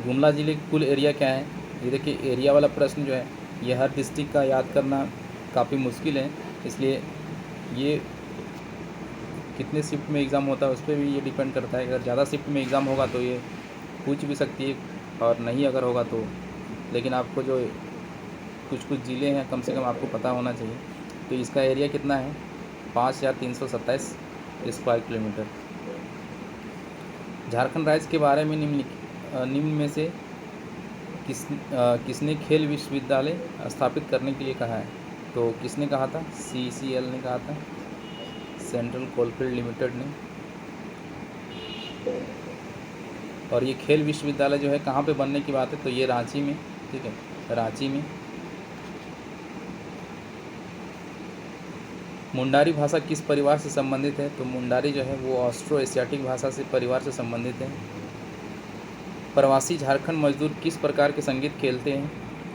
गुमला ज़िले की कुल एरिया क्या है। ये देखिए एरिया वाला प्रश्न जो है ये हर डिस्ट्रिक्ट का याद करना काफ़ी मुश्किल है, इसलिए ये कितने शिफ्ट में एग्ज़ाम होता है उस पर भी ये डिपेंड करता है। अगर ज़्यादा शिफ्ट में एग्ज़ाम होगा तो ये पूछ भी सकती है, और नहीं अगर होगा तो, लेकिन आपको जो कुछ कुछ ज़िले हैं कम से कम आपको पता होना चाहिए। तो इसका एरिया कितना है, 5327 स्क्वायर किलोमीटर। झारखंड राज्य के बारे में निम्न में से किसने खेल विश्वविद्यालय स्थापित करने के लिए कहा है। तो किसने कहा था, CCL ने कहा था, सेंट्रल कोलफील्ड लिमिटेड ने। और ये खेल विश्वविद्यालय जो है कहाँ पे बनने की बात है, तो ये रांची में, ठीक है, रांची में। मुंडारी भाषा किस परिवार से संबंधित है, तो मुंडारी जो है वो ऑस्ट्रो एशियाटिक भाषा से परिवार से संबंधित है। प्रवासी झारखंड मजदूर किस प्रकार के संगीत खेलते हैं,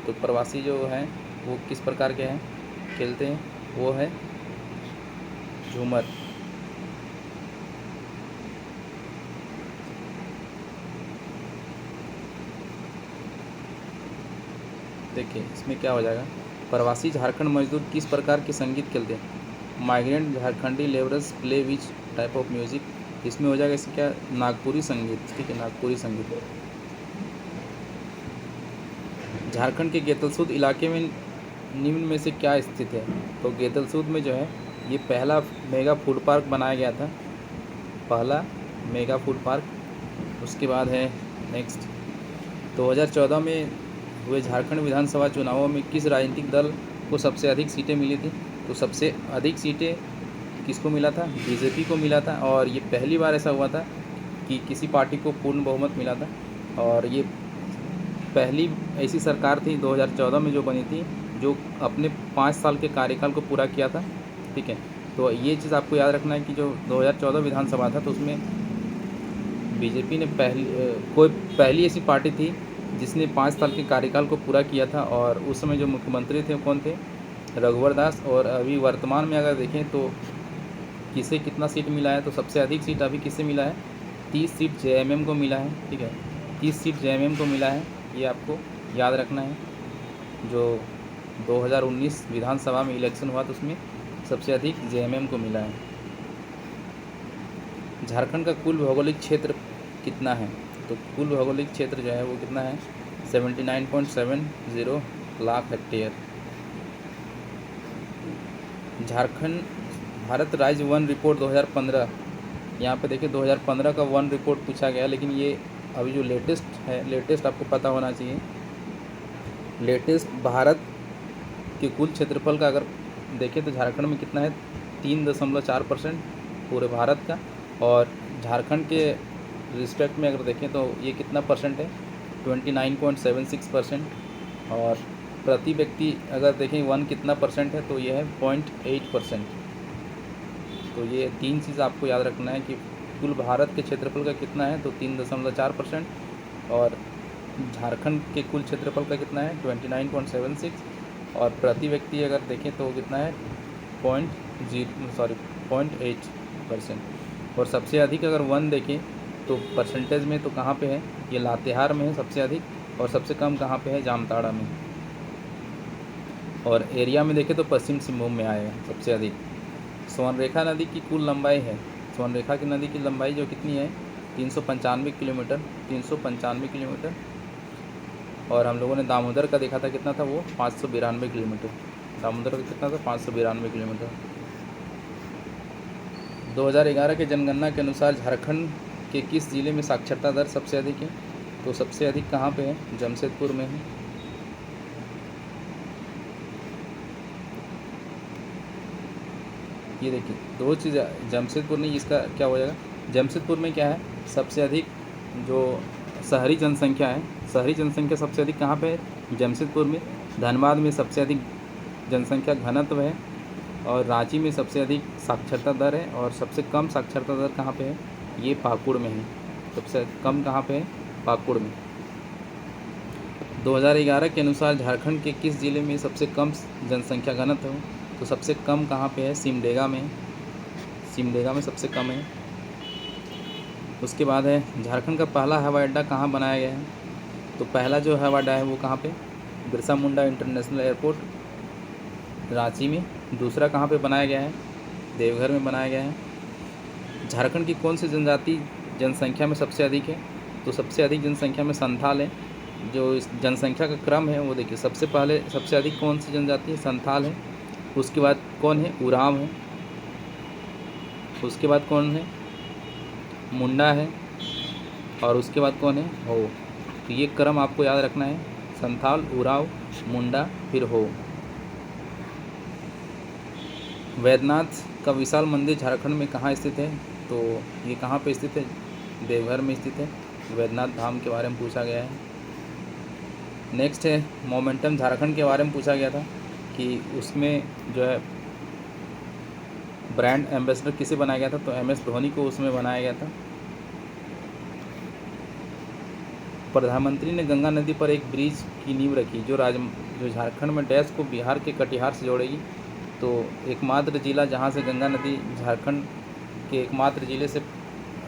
तो प्रवासी जो हैं वो किस प्रकार के हैं खेलते हैं, वो है झूमर। देखिए इसमें क्या हो जाएगा, प्रवासी झारखंड मजदूर किस प्रकार के संगीत खेलते हैं। Migrant Jharkhandi labourers play which type of music, इसमें हो जाएगा इसमें क्या, नागपुरी संगीत, ठीक है, नागपुरी संगीत। झारखंड के गेतलसूद इलाके में निम्न में से क्या स्थित है, तो गेतलसूद में जो है ये पहला मेगा फूड पार्क बनाया गया था, पहला मेगा फूड पार्क। उसके बाद है नेक्स्ट, 2014 में हुए झारखंड विधानसभा चुनावों में किस राजनीतिक दल को सबसे अधिक सीटें मिली थी, तो सबसे अधिक सीटें किसको मिला था, बीजेपी को मिला था। और ये पहली बार ऐसा हुआ था कि किसी पार्टी को पूर्ण बहुमत मिला था, और ये पहली ऐसी सरकार थी 2014 में जो बनी थी जो अपने 5 साल के कार्यकाल को पूरा किया था, ठीक है। तो ये चीज़ आपको याद रखना है कि जो 2014 विधानसभा था तो उसमें बीजेपी ने पहली ऐसी पार्टी थी जिसने 5 साल के कार्यकाल को पूरा किया था। और उस समय जो मुख्यमंत्री थे कौन थे, रघुवर दास। और अभी वर्तमान में अगर देखें तो किसे कितना सीट मिला है, तो सबसे अधिक सीट अभी किससे मिला है, 30 सीट JMM को मिला है, ठीक है, 30 सीट JMM को मिला है, ये आपको याद रखना है। जो 2019 विधानसभा में इलेक्शन हुआ तो उसमें सबसे अधिक JMM को मिला है। झारखंड का कुल भौगोलिक क्षेत्र कितना है, तो कुल भौगोलिक क्षेत्र जो है वो कितना है, 79.70 लाख हेक्टेयर। झारखंड भारत राज्य वन रिपोर्ट 2015, यहाँ पे देखिए 2015 का वन रिपोर्ट पूछा गया, लेकिन ये अभी जो लेटेस्ट है, लेटेस्ट आपको पता होना चाहिए। लेटेस्ट भारत के कुल क्षेत्रफल का अगर देखें तो झारखंड में कितना है, 3.4% पूरे भारत का। और झारखंड के रिस्पेक्ट में अगर देखें तो ये कितना परसेंट है, 29.76%। और प्रति व्यक्ति अगर देखें वन कितना परसेंट है, तो ये है 0.8%। तो ये 3 चीज़ आपको याद रखना है कि कुल भारत के क्षेत्रफल का कितना है, तो 3.4%। और झारखंड के कुल क्षेत्रफल का कितना है, 29.76। और प्रति व्यक्ति अगर देखें तो कितना है, 0.8%। और सबसे अधिक अगर वन देखें तो परसेंटेज में तो कहाँ पे है, ये लातेहार में है सबसे अधिक, और सबसे कम कहाँ पे है, जामताड़ा में। और एरिया में देखें तो पश्चिम सिंहभूम में आएगा सबसे अधिक। स्वर्णरेखा नदी की कुल लंबाई है, स्वर्णरेखा की नदी की लंबाई जो कितनी है, 395 किलोमीटर, 395 किलोमीटर। और हम लोगों ने दामोदर का देखा था कितना था, वो 592 किलोमीटर। दामोदर का कितना था, 592 किलोमीटर। 2011 के जनगणना के अनुसार झारखंड के किस ज़िले में साक्षरता दर सबसे अधिक है, तो सबसे अधिक कहाँ पे है, जमशेदपुर में है। ये देखिए 2 चीज़ें, जमशेदपुर नहीं, इसका क्या हो जाएगा, जमशेदपुर में क्या है, सबसे अधिक जो शहरी जनसंख्या है, शहरी जनसंख्या सबसे अधिक कहाँ पे है, जमशेदपुर में। धनबाद में सबसे अधिक जनसंख्या घनत्व है। और रांची में सबसे अधिक साक्षरता दर है। और सबसे कम साक्षरता दर कहाँ पे है, ये पाकुड़ में है। सबसे कम कहाँ पे है, पाकुड़ में। 2011 के अनुसार झारखंड के किस ज़िले में सबसे कम जनसंख्या घनत्व है, तो सबसे कम कहाँ पे है, सिमडेगा में। सिमडेगा में सबसे कम है। उसके बाद है झारखंड का पहला हवाई अड्डा कहाँ बनाया गया है, तो पहला जो हवाई अड्डा है वो कहाँ पे, बिरसा मुंडा इंटरनेशनल एयरपोर्ट रांची में। दूसरा कहाँ पे बनाया गया है, देवघर में बनाया गया है। झारखंड की कौन सी जनजाति जनसंख्या में सबसे अधिक है, तो सबसे अधिक जनसंख्या में संथाल है। जो इस जनसंख्या का क्रम है वो देखिए, सबसे पहले सबसे अधिक कौन सी जनजाति है, संथाल है। उसके बाद कौन है, उरांव है। उसके बाद कौन है, मुंडा है। और उसके बाद कौन है, हो। तो ये क्रम आपको याद रखना है, संथाल, उरांव, मुंडा, फिर हो। वैद्यनाथ का विशाल मंदिर झारखंड में कहाँ स्थित है, तो ये कहाँ पे स्थित है, देवघर में स्थित है। वैद्यनाथ धाम के बारे में पूछा गया है। नेक्स्ट है मोमेंटम, झारखंड के बारे में पूछा गया था कि उसमें जो है ब्रांड एम्बेसडर किसे बनाया गया था, तो MS धोनी को उसमें बनाया गया था। प्रधानमंत्री ने गंगा नदी पर एक ब्रिज की नींव रखी जो झारखंड में डैश को बिहार के कटिहार से जोड़ेगी। तो एकमात्र जिला जहाँ से गंगा नदी झारखंड के एकमात्र ज़िले से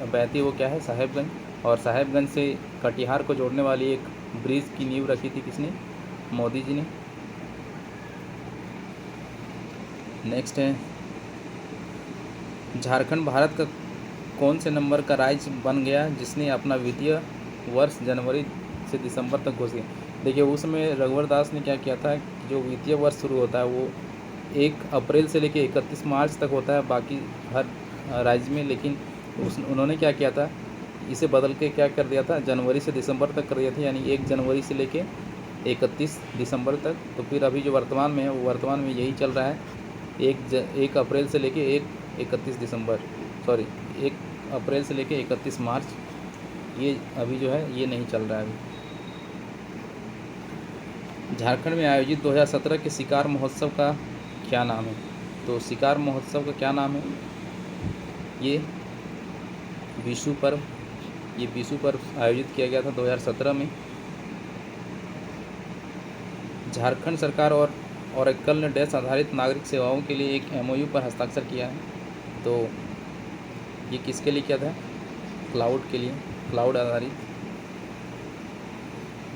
बहती वो क्या है, साहेबगंज। और साहेबगंज से कटिहार को जोड़ने वाली एक ब्रिज की नींव रखी थी किसने, मोदी जी ने। नेक्स्ट है झारखंड भारत का कौन से नंबर का राज्य बन गया जिसने अपना वित्तीय वर्ष जनवरी से दिसंबर तक घोषित किया। देखिए उस समय रघुवर दास ने क्या किया था, जो वित्तीय वर्ष शुरू होता है वो 1 अप्रैल से लेकर 31 मार्च तक होता है बाकी हर राज्य में, लेकिन उन्होंने क्या किया था, इसे बदल के क्या कर दिया था, जनवरी से दिसंबर तक कर दिया था, यानी 1 जनवरी से लेके 31 दिसंबर तक। तो फिर अभी जो वर्तमान में है वो वर्तमान में यही चल रहा है, 1 अप्रैल से लेके 1 अप्रैल से लेके 31 मार्च, ये अभी जो है ये नहीं चल रहा है अभी। झारखंड में आयोजित 2017 के शिकार महोत्सव का क्या नाम है, तो शिकार महोत्सव का क्या नाम है, ये विशु पर्व। ये विशु पर्व आयोजित किया गया था 2017 में। झारखंड सरकार और ओरेकल ने डैश आधारित नागरिक सेवाओं के लिए एक MOU पर हस्ताक्षर किया है। तो ये किसके लिए किया था, क्लाउड के लिए, क्लाउड आधारित।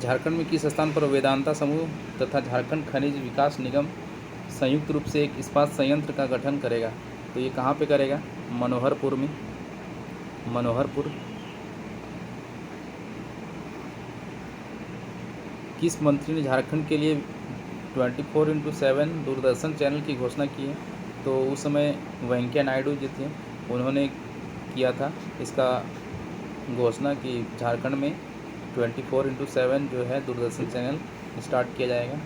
झारखंड में किस स्थान पर वेदांता समूह तथा झारखंड खनिज विकास निगम संयुक्त रूप से एक इस्पात संयंत्र का गठन करेगा, तो ये कहाँ पे करेगा, मनोहरपुर में, मनोहरपुर। किस मंत्री ने झारखंड के लिए 24/7 दूरदर्शन चैनल की घोषणा की है, तो उस समय वेंकैया नायडू जी थे, उन्होंने किया था इसका घोषणा कि झारखंड में 24/7 जो है दूरदर्शन चैनल स्टार्ट किया जाएगा।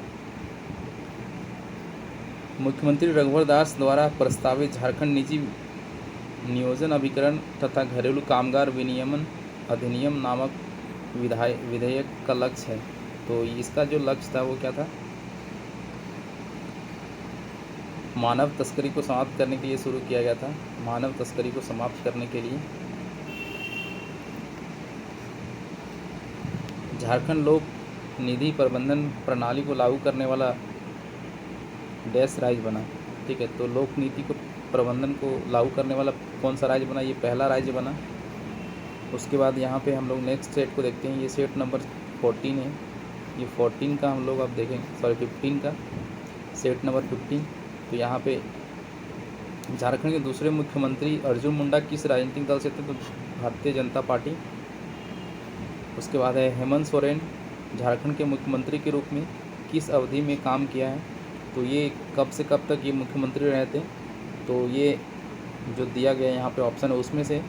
मुख्यमंत्री रघुवर दास द्वारा प्रस्तावित झारखंड निजी नियोजन अभिकरण तथा घरेलू कामगार विनियमन अधिनियम नामक विधेयक का लक्ष्य है, तो इसका जो लक्ष्य था वो क्या था, मानव तस्करी को समाप्त करने के लिए शुरू किया गया था, मानव तस्करी को समाप्त करने के लिए। झारखंड लोक निधि प्रबंधन प्रणाली को लागू करने वाला डैश राज्य बना, ठीक है। तो लोक नीति को प्रबंधन को लागू करने वाला कौन सा राज्य बना, ये पहला राज्य बना। उसके बाद यहाँ पे हम लोग नेक्स्ट सेट को देखते हैं, ये सेट नंबर 14 है, ये 14 का हम लोग अब देखेंगे, सॉरी 15 का, सेट नंबर 15। तो यहाँ पे झारखंड के दूसरे मुख्यमंत्री अर्जुन मुंडा किस राजनीतिक दल से थे, तो भारतीय जनता पार्टी। उसके बाद है हेमंत सोरेन झारखंड के मुख्यमंत्री के रूप में किस अवधि में काम किया है, तो ये कब से कब तक ये मुख्यमंत्री रहे थे, तो ये जो दिया गया यहाँ पे ऑप्शन है उसमें से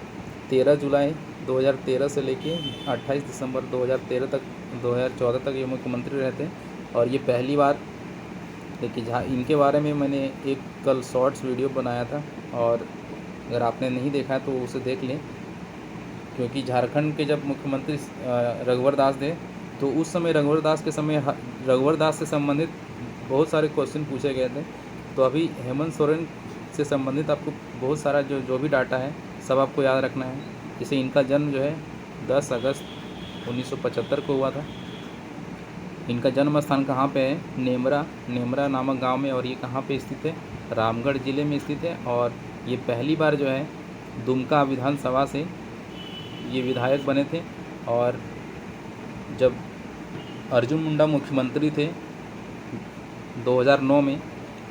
13 जुलाई 2013 से लेके 28 दिसंबर 2014 तक ये मुख्यमंत्री रहे थे। और ये पहली बार, देखिए जहाँ इनके बारे में मैंने एक कल शॉर्ट्स वीडियो बनाया था, और अगर आपने नहीं देखा है तो उसे देख लें, क्योंकि झारखंड के जब मुख्यमंत्री रघुवर दास थे, तो उस समय रघुवर दास से संबंधित बहुत सारे क्वेश्चन पूछे गए थे। तो अभी हेमंत सोरेन से संबंधित आपको बहुत सारा जो भी डाटा है सब आपको याद रखना है। जैसे इनका जन्म जो है 10 अगस्त 1975 को हुआ था। इनका जन्म स्थान कहाँ पे है, नेमरा नामक गांव में, और ये कहाँ पे स्थित है, रामगढ़ ज़िले में स्थित है। और ये पहली बार जो है दुमका विधानसभा से ये विधायक बने थे। और जब अर्जुन मुंडा मुख्यमंत्री थे 2009 में,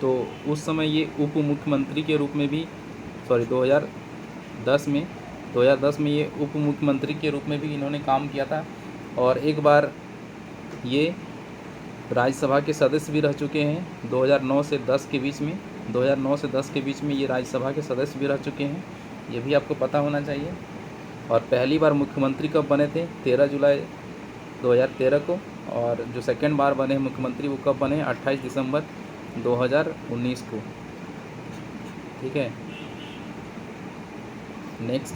तो उस समय ये उप मुख्यमंत्री के रूप में भी 2010 में ये उप मुख्यमंत्री के रूप में भी इन्होंने काम किया था। और एक बार ये राज्यसभा के सदस्य भी रह चुके हैं 2009 से 10 के बीच में। 2009 से 10 के बीच में ये राज्यसभा के सदस्य भी रह चुके हैं, ये भी आपको पता होना चाहिए। और पहली बार मुख्यमंत्री कब बने थे? 13 जुलाई 2013 को। और जो सेकंड बार बने मुख्यमंत्री वो कब बने? 28 दिसंबर 2019 को। ठीक है, नेक्स्ट,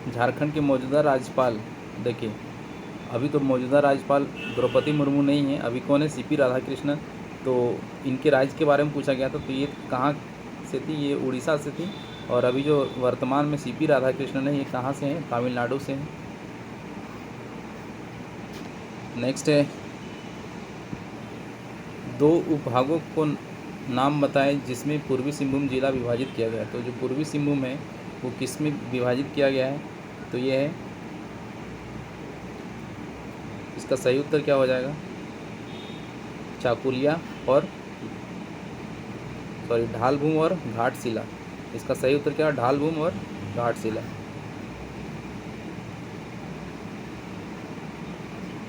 झारखंड के मौजूदा राज्यपाल देखिए, अभी तो मौजूदा राज्यपाल द्रौपदी मुर्मू नहीं है, अभी कौन है? सीपी राधाकृष्णन। तो इनके राज्य के बारे में पूछा गया था, तो ये कहाँ से थी? ये उड़ीसा से थी। और अभी जो वर्तमान में सीपी राधाकृष्णन है, ये कहाँ से हैं? तमिलनाडु से हैं। नेक्स्ट है, 2 उपभागों को नाम बताएं जिसमें पूर्वी सिंहभूम जिला विभाजित किया गया है। तो जो पूर्वी सिंहभूम है वो किस में विभाजित किया गया है? तो ये है, इसका सही उत्तर क्या हो जाएगा? चाकुलिया और ढालभूम और घाटशिला। इसका सही उत्तर क्या है? ढालभूम और घाटशिला।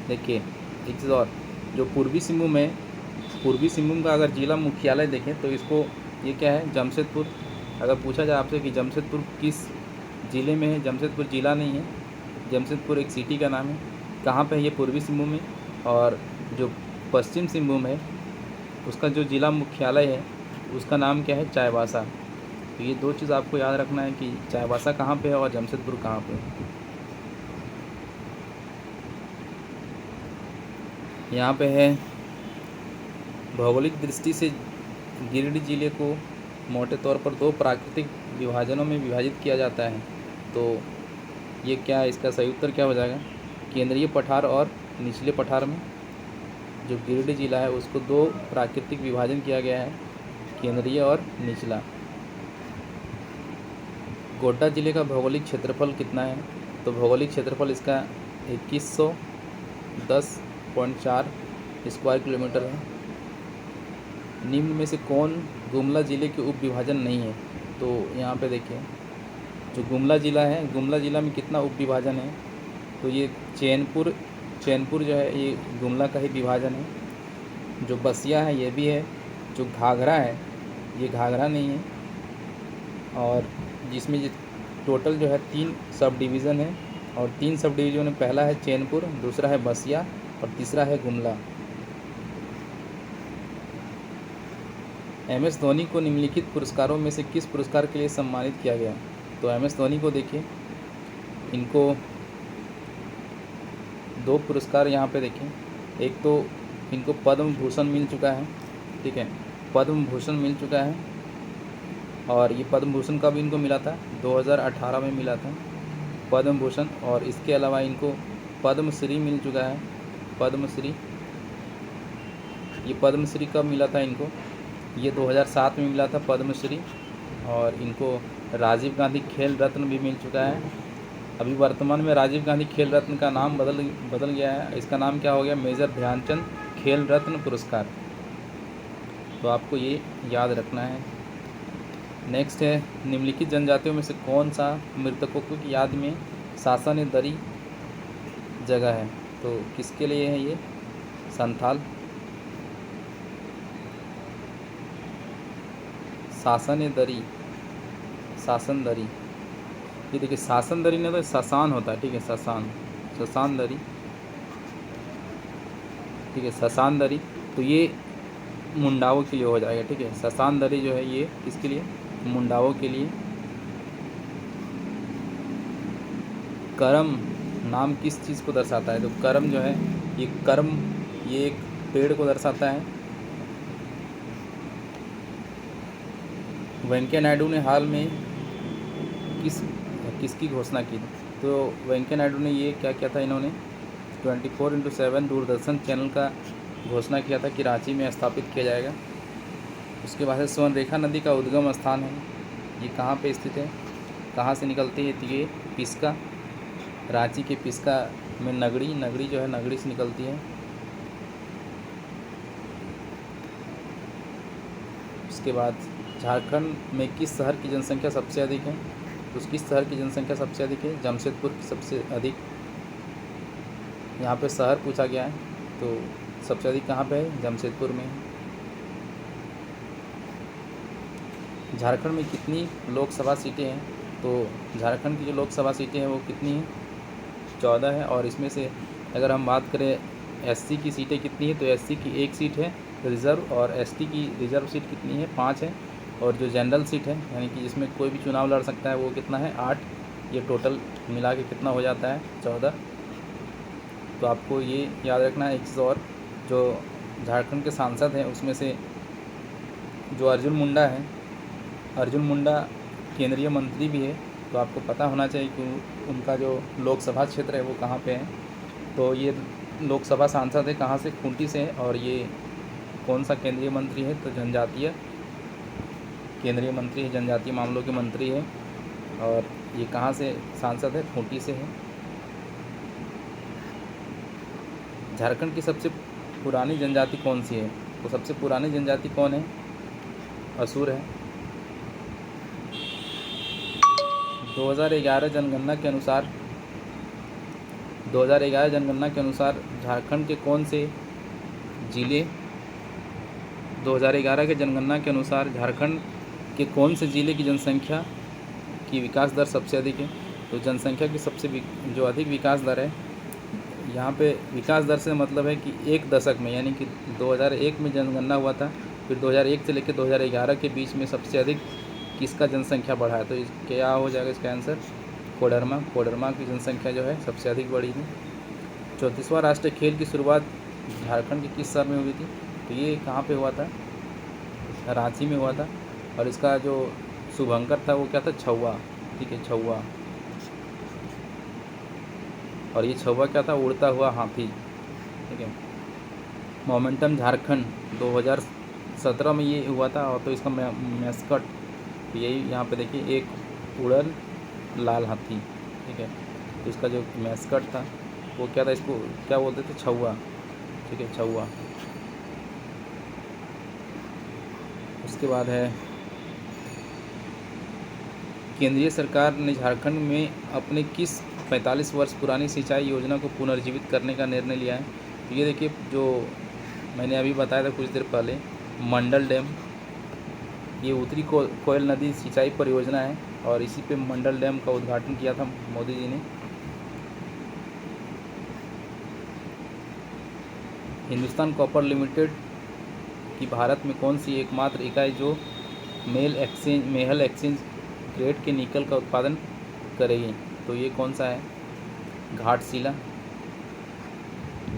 देखिए एक चीज़ और, जो पूर्वी सिंहभूम है, पूर्वी सिंहभूम का अगर जिला मुख्यालय देखें तो इसको, ये क्या है? जमशेदपुर। अगर पूछा जाए आपसे कि जमशेदपुर किस ज़िले में है? जमशेदपुर ज़िला नहीं है, जमशेदपुर एक सिटी का नाम है। कहाँ पे है? ये पूर्वी सिंहभूम में। और जो पश्चिम सिंहभूम है उसका जो ज़िला मुख्यालय है उसका नाम क्या है? चाईबासा। तो ये 2 चीज़ आपको याद रखना है कि चाईबासा कहाँ पे है और जमशेदपुर कहाँ पे है। यहाँ पे है, भौगोलिक दृष्टि से गिरिडीह जिले को मोटे तौर पर 2 प्राकृतिक विभाजनों में विभाजित किया जाता है। तो ये क्या है? इसका सही उत्तर क्या हो जाएगा? केंद्रीय पठार और निचले पठार में। जो गिरिडीह जिला है उसको 2 प्राकृतिक विभाजन किया गया है, केंद्रीय और निचला। गोड्डा जिले का भौगोलिक क्षेत्रफल कितना है? तो भौगोलिक क्षेत्रफल इसका 2110.4 स्क्वायर किलोमीटर है। निम्न में से कौन गुमला जिले के उप विभाजन नहीं है? तो यहाँ पे देखिए, जो गुमला ज़िला है, गुमला ज़िला में कितना उप विभाजन है? तो ये चैनपुर जो है ये गुमला का ही विभाजन है। जो बसिया है ये भी है। जो घाघरा है ये घाघरा नहीं है। और जिसमें ये टोटल जो है 3 सब डिवीज़न है, और 3 सब डिवीज़न में पहला है चैनपुर, दूसरा है बसिया और तीसरा है गुमला। MS धोनी को निम्नलिखित पुरस्कारों में से किस पुरस्कार के लिए सम्मानित किया गया? तो MS धोनी को देखिए, इनको 2 पुरस्कार यहाँ पे देखें। एक तो इनको पद्म भूषण मिल चुका है, ठीक है, पद्म भूषण मिल चुका है। और ये पद्म भूषण कब इनको मिला था? 2018 में मिला था पद्म भूषण। और इसके अलावा इनको पद्मश्री मिल चुका है, पद्मश्री। ये पद्मश्री कब मिला था इनको? ये 2007 में मिला था पद्मश्री। और इनको राजीव गांधी खेल रत्न भी मिल चुका है। अभी वर्तमान में राजीव गांधी खेल रत्न का नाम बदल गया है, इसका नाम क्या हो गया? मेजर ध्यानचंद खेल रत्न पुरस्कार। तो आपको ये याद रखना है। नेक्स्ट है, निम्नलिखित जनजातियों में से कौन सा मृतकों की याद में सासन-ए-दरी जगह है? तो किसके लिए है ये? संथाल। सासन-ए-दरी, सासन-दरी, ये देखिए सासन-दरी नहीं तो ससान होता है, ठीक है, ससान-दरी, ठीक है, ससान-दरी। तो ये मुंडाओं के लिए हो जाएगा, ठीक है। ससान-दरी जो है ये किसके लिए? मुंडाओं के लिए। करम नाम किस चीज़ को दर्शाता है? तो करम जो है ये ये एक पेड़ को दर्शाता है। वेंकैया नायडू ने हाल में किसकी घोषणा की? तो वेंकैया नायडू ने ये क्या किया था, इन्होंने 24/7 दूरदर्शन चैनल का घोषणा किया था कि रांची में स्थापित किया जाएगा। उसके बाद से स्वर्णरेखा नदी का उद्गम स्थान है, ये कहाँ पे स्थित है? कहाँ से निकलती है? तो ये पिस्का, रांची के पिस्का में नगड़ी जो है नगड़ी से निकलती है। उसके बाद झारखंड में किस शहर की जनसंख्या सबसे अधिक है? तो किस शहर की जनसंख्या सबसे अधिक है? जमशेदपुर की सबसे अधिक। यहाँ पे शहर पूछा गया है, तो सबसे अधिक कहाँ पे है? जमशेदपुर में। झारखंड में कितनी लोकसभा सीटें हैं? तो झारखंड की जो लोकसभा सीटें हैं वो कितनी हैं? 14 है। और इसमें से अगर हम बात करें एससी की सीटें कितनी है, तो एससी की 1 सीट है रिज़र्व, और एसटी की रिज़र्व सीट कितनी है? 5 है। और जो जनरल सीट है यानी कि जिसमें कोई भी चुनाव लड़ सकता है वो कितना है? 8। ये टोटल मिला के कितना हो जाता है? 14। तो आपको ये याद रखना है। एक चीज़ और, जो झारखंड के सांसद हैं उसमें से जो अर्जुन मुंडा है, अर्जुन मुंडा केंद्रीय मंत्री भी है, तो आपको पता होना चाहिए कि उनका जो लोकसभा क्षेत्र है वो कहाँ पे है। तो ये लोकसभा सांसद है कहाँ से? खूंटी से है। और ये कौन सा केंद्रीय मंत्री है? तो जनजातीय केंद्रीय मंत्री है, जनजातीय मामलों के मंत्री है। और ये कहाँ से सांसद है? खूंटी से है। झारखंड की सबसे पुरानी जनजाति कौन सी है? तो सबसे पुरानी जनजाति कौन है? असुर है। 2011 जनगणना के अनुसार झारखंड के कौन से ज़िले 2011 के जनगणना के अनुसार झारखंड के कौन से ज़िले की जनसंख्या की विकास दर सबसे अधिक है? तो जनसंख्या की सबसे जो अधिक विकास दर है, यहाँ पे विकास दर से मतलब है कि एक दशक में, यानी कि 2001 में जनगणना हुआ था, फिर 2001 से लेकर 2011 के बीच में सबसे अधिक किसका जनसंख्या बढ़ा है? तो क्या हो जाएगा इसका आंसर? कोडरमा की जनसंख्या जो है सबसे अधिक बढ़ी थी। 34वां राष्ट्रीय खेल की शुरुआत झारखंड के किस शहर में हुई थी? तो ये कहाँ पे हुआ था? रांची में हुआ था। और इसका जो शुभंकर था वो क्या था? छौवा। ठीक है, छौवा। और ये छौवा क्या था? उड़ता हुआ हाथी। ठीक है। मोमेंटम झारखंड 2017 में ये हुआ था, और तो इसका मैस्कट तो यही यहाँ पे देखिए, एक उड़न लाल हाथी। ठीक है। तो इसका जो मैस्कट था वो क्या था? इसको क्या बोलते थे? छौवा। ठीक है, छौवा। उसके बाद है, केंद्रीय सरकार ने झारखंड में अपने किस 45 वर्ष पुरानी सिंचाई योजना को पुनर्जीवित करने का निर्णय लिया है? तो ये देखिए, जो मैंने अभी बताया था कुछ देर पहले, मंडल डैम, ये उत्तरी कोयल नदी सिंचाई परियोजना है, और इसी पे मंडल डैम का उद्घाटन किया था मोदी जी ने। हिंदुस्तान कॉपर लिमिटेड की भारत में कौन सी एकमात्र इकाई जो मेहल एक्सचेंज ग्रेड के निकल का उत्पादन करेगी? तो ये कौन सा है? घाटशिला।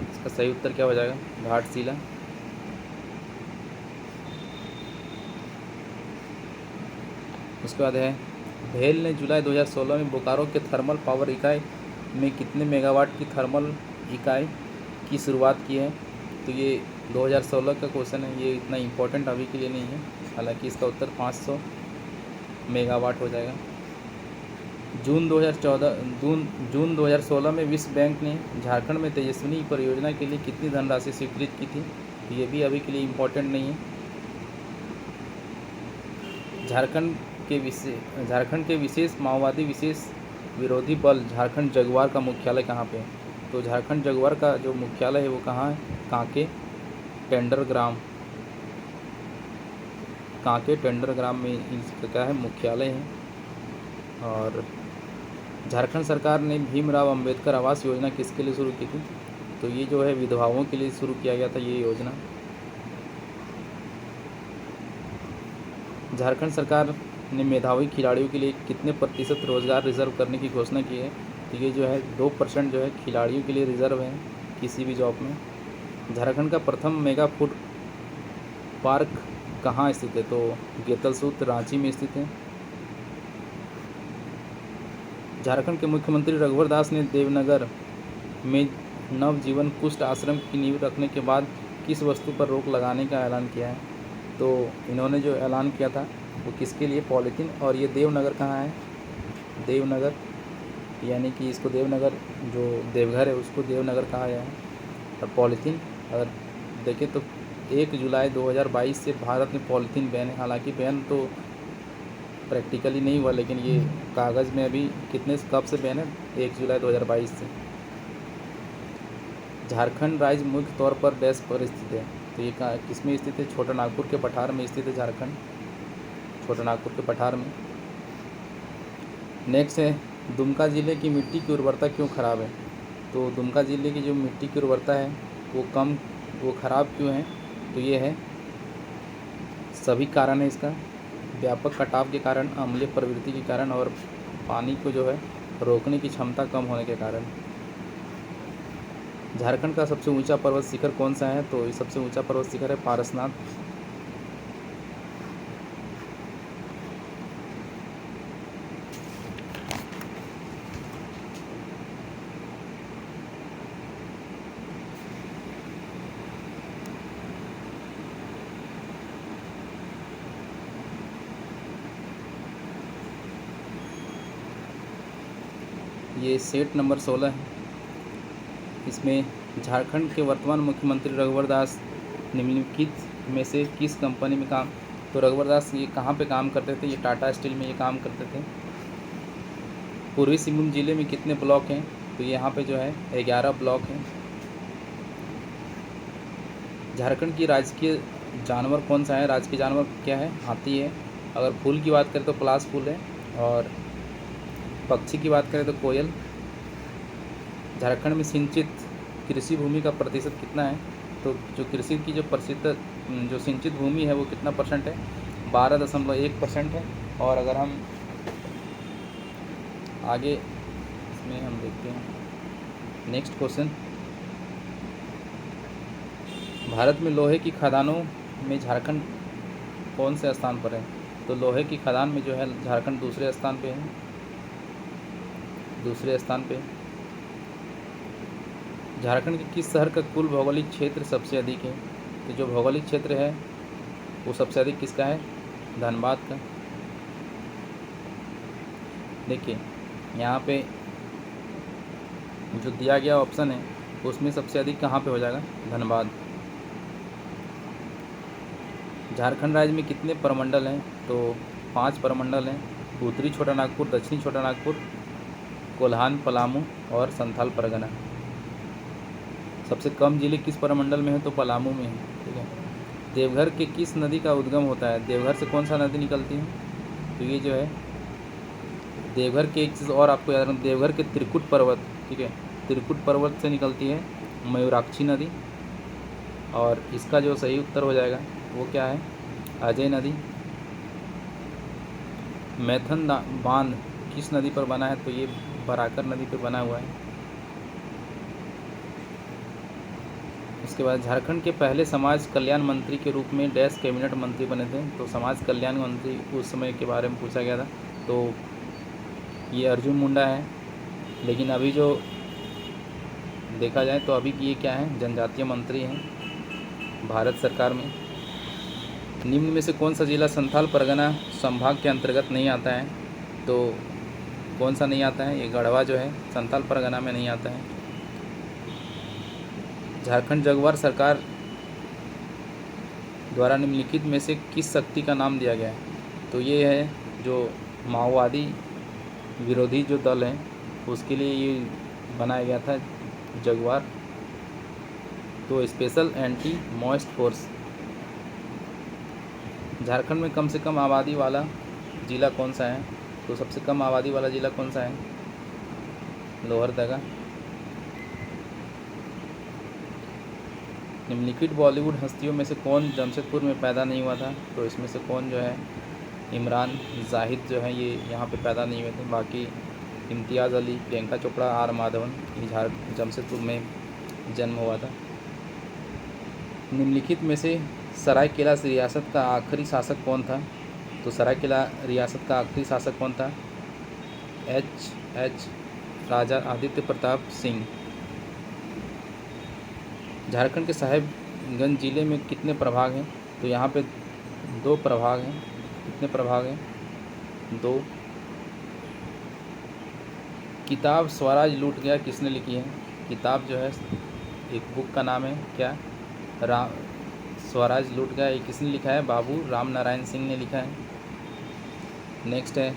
इसका सही उत्तर क्या हो जाएगा? घाटशिला। उसके बाद है, भेल ने जुलाई 2016 में बोकारो के थर्मल पावर इकाई में कितने मेगावाट की थर्मल इकाई की शुरुआत की है? तो ये 2016 का क्वेश्चन है, ये इतना इम्पोर्टेंट अभी के लिए नहीं है, हालांकि इसका उत्तर 500 मेगावाट हो जाएगा। जून 2016 में विश्व बैंक ने झारखंड में तेजस्विनी परियोजना के लिए कितनी धनराशि स्वीकृत की थी? तो ये भी अभी के लिए इम्पोर्टेंट नहीं है। झारखंड के विशेष माओवादी विशेष विरोधी बल झारखंड जगुआर का मुख्यालय कहाँ पे है? तो झारखंड जगुआर का जो मुख्यालय है वो कहाँ है? कांके टेंडरग्राम में इसका क्या है? मुख्यालय है। और झारखंड सरकार ने भीमराव अंबेडकर आवास योजना किसके लिए शुरू की थी? तो ये जो है विधवाओं के लिए शुरू किया गया था ये योजना। झारखंड सरकार ने मेधावी खिलाड़ियों के लिए कितने प्रतिशत रोजगार रिजर्व करने की घोषणा की है? तो ये जो है 2% जो है खिलाड़ियों के लिए रिजर्व है किसी भी जॉब में। झारखंड का प्रथम मेगा फूड पार्क कहाँ स्थित है? तो गेतलसूत्र रांची में स्थित है। झारखंड के मुख्यमंत्री रघुवर दास ने देवनगर में नवजीवन कुष्ठ आश्रम की नींव रखने के बाद किस वस्तु पर रोक लगाने का ऐलान किया है? तो इन्होंने जो ऐलान किया था वो किसके लिए? पॉलीथीन। और ये देवनगर कहाँ है? देवनगर यानी कि इसको देवनगर, जो देवघर है उसको देवनगर कहा गया है। और पॉलीथीन अगर देखें तो 1 जुलाई 2022 से भारत में पॉलीथीन बैन है। हालांकि बैन तो प्रैक्टिकली नहीं हुआ, लेकिन ये कागज़ में अभी कब से बैन है, 1 जुलाई 2022 से। झारखंड राज्य मुख्य तौर पर डैश पर स्थित है, तो ये किसमें स्थित है? छोटा नागपुर के पठार में स्थित है झारखंड, छोटा नागपुर के पठार में। नेक्स्ट है, दुमका ज़िले की मिट्टी की उर्वरता क्यों ख़राब है? तो दुमका ज़िले की जो मिट्टी की उर्वरता है वो ख़राब क्यों है? तो ये है, सभी कारण है इसका। व्यापक कटाव के कारण, अम्लीय प्रवृत्ति के कारण, और पानी को जो है रोकने की क्षमता कम होने के कारण। झारखंड का सबसे ऊंचा पर्वत शिखर कौन सा है? तो ये सबसे ऊंचा पर्वत शिखर है पारसनाथ। ये सेट नंबर 16 है। इसमें झारखंड के वर्तमान मुख्यमंत्री रघुवर दास निम्नलिखित में से किस कंपनी में काम? तो रघुवर दास ये कहाँ पे काम करते थे? ये टाटा स्टील में ये काम करते थे। पूर्वी सिंहभूम जिले में कितने ब्लॉक हैं? तो यहाँ पे जो है 11 ब्लॉक हैं। झारखंड की राजकीय जानवर कौन सा है? राजकीय जानवर क्या है? हाथी है। अगर फूल की बात करें तो पलाश फूल है, और पक्षी की बात करें तो कोयल। झारखंड में सिंचित कृषि भूमि का प्रतिशत कितना है? तो जो कृषि की जो सिंचित भूमि है वो कितना % है? 12.1% है। और अगर हम आगे इसमें हम देखते हैं नेक्स्ट क्वेश्चन, भारत में लोहे की खदानों में झारखंड कौन से स्थान पर है? तो लोहे की खदान में जो है झारखंड दूसरे स्थान पे है, दूसरे स्थान पे। झारखंड के किस शहर का कुल भौगोलिक क्षेत्र सबसे अधिक है? तो जो भौगोलिक क्षेत्र है वो सबसे अधिक किसका है? धनबाद का। देखिए यहाँ पे जो दिया गया ऑप्शन है उसमें सबसे अधिक कहाँ पे हो जाएगा? धनबाद। झारखंड राज्य में कितने प्रमंडल हैं? तो 5 प्रमंडल हैं। उत्तरी छोटा नागपुर, दक्षिणी छोटा नागपुर, कोल्हान, पलामू और संथाल परगना। सबसे कम जिले किस प्रमंडल में है? तो पलामू में है। ठीक है। देवघर के किस नदी का उद्गम होता है? देवघर से कौन सा नदी निकलती है? तो ये जो है देवघर के, एक चीज़ और आपको याद रखना, देवघर के त्रिकुट पर्वत, ठीक है, त्रिकुट पर्वत से निकलती है मयूराक्षी नदी। और इसका जो सही उत्तर हो जाएगा वो क्या है? अजय नदी। मैथन बांध किस नदी पर बना है? तो ये बराकर नदी पर बना हुआ है। उसके बाद झारखंड के पहले समाज कल्याण मंत्री के रूप में डैश कैबिनेट मंत्री बने थे? तो समाज कल्याण मंत्री उस समय के बारे में पूछा गया था, तो ये अर्जुन मुंडा है। लेकिन अभी जो देखा जाए तो अभी ये क्या है? जनजातीय मंत्री हैं भारत सरकार में। निम्न में से कौन सा जिला संथाल परगना संभाग के अंतर्गत नहीं आता है? तो कौन सा नहीं आता है? ये गढ़वा जो है संथाल परगना में नहीं आता है। झारखंड जगुआर सरकार द्वारा निम्नलिखित में से किस शक्ति का नाम दिया गया है? तो ये है जो माओवादी विरोधी जो दल है उसके लिए ये बनाया गया था जगुआर, तो special anti moist force. Jharkhand में कम से कम आबादी वाला ज़िला कौन सा है? तो सबसे कम आबादी वाला ज़िला कौन सा है? लोहरदगा। निम्नलिखित बॉलीवुड हस्तियों में से कौन जमशेदपुर में पैदा नहीं हुआ था? तो इसमें से कौन जो है? इमरान जाहिद जो है ये यहाँ पे पैदा नहीं हुए थे। बाकी इम्तियाज़ अली, प्रियंका चोपड़ा, आर माधवन, ये जमशेदपुर में जन्म हुआ था। निम्नलिखित में से सरायकेला रियासत का आखिरी शासक कौन था? तो सरायकेला रियासत का आखिरी शासक कौन था? एच राजा आदित्य प्रताप सिंह। झारखंड के साहेबगंज जिले में कितने प्रभाग हैं? तो यहाँ पे 2 प्रभाग हैं। कितने प्रभाग हैं? 2। किताब स्वराज लूट गया किसने लिखी है? किताब जो है एक बुक का नाम है क्या? राम स्वराज लूट गया, ये किसने लिखा है? बाबू राम नारायण सिंह ने लिखा है। नेक्स्ट है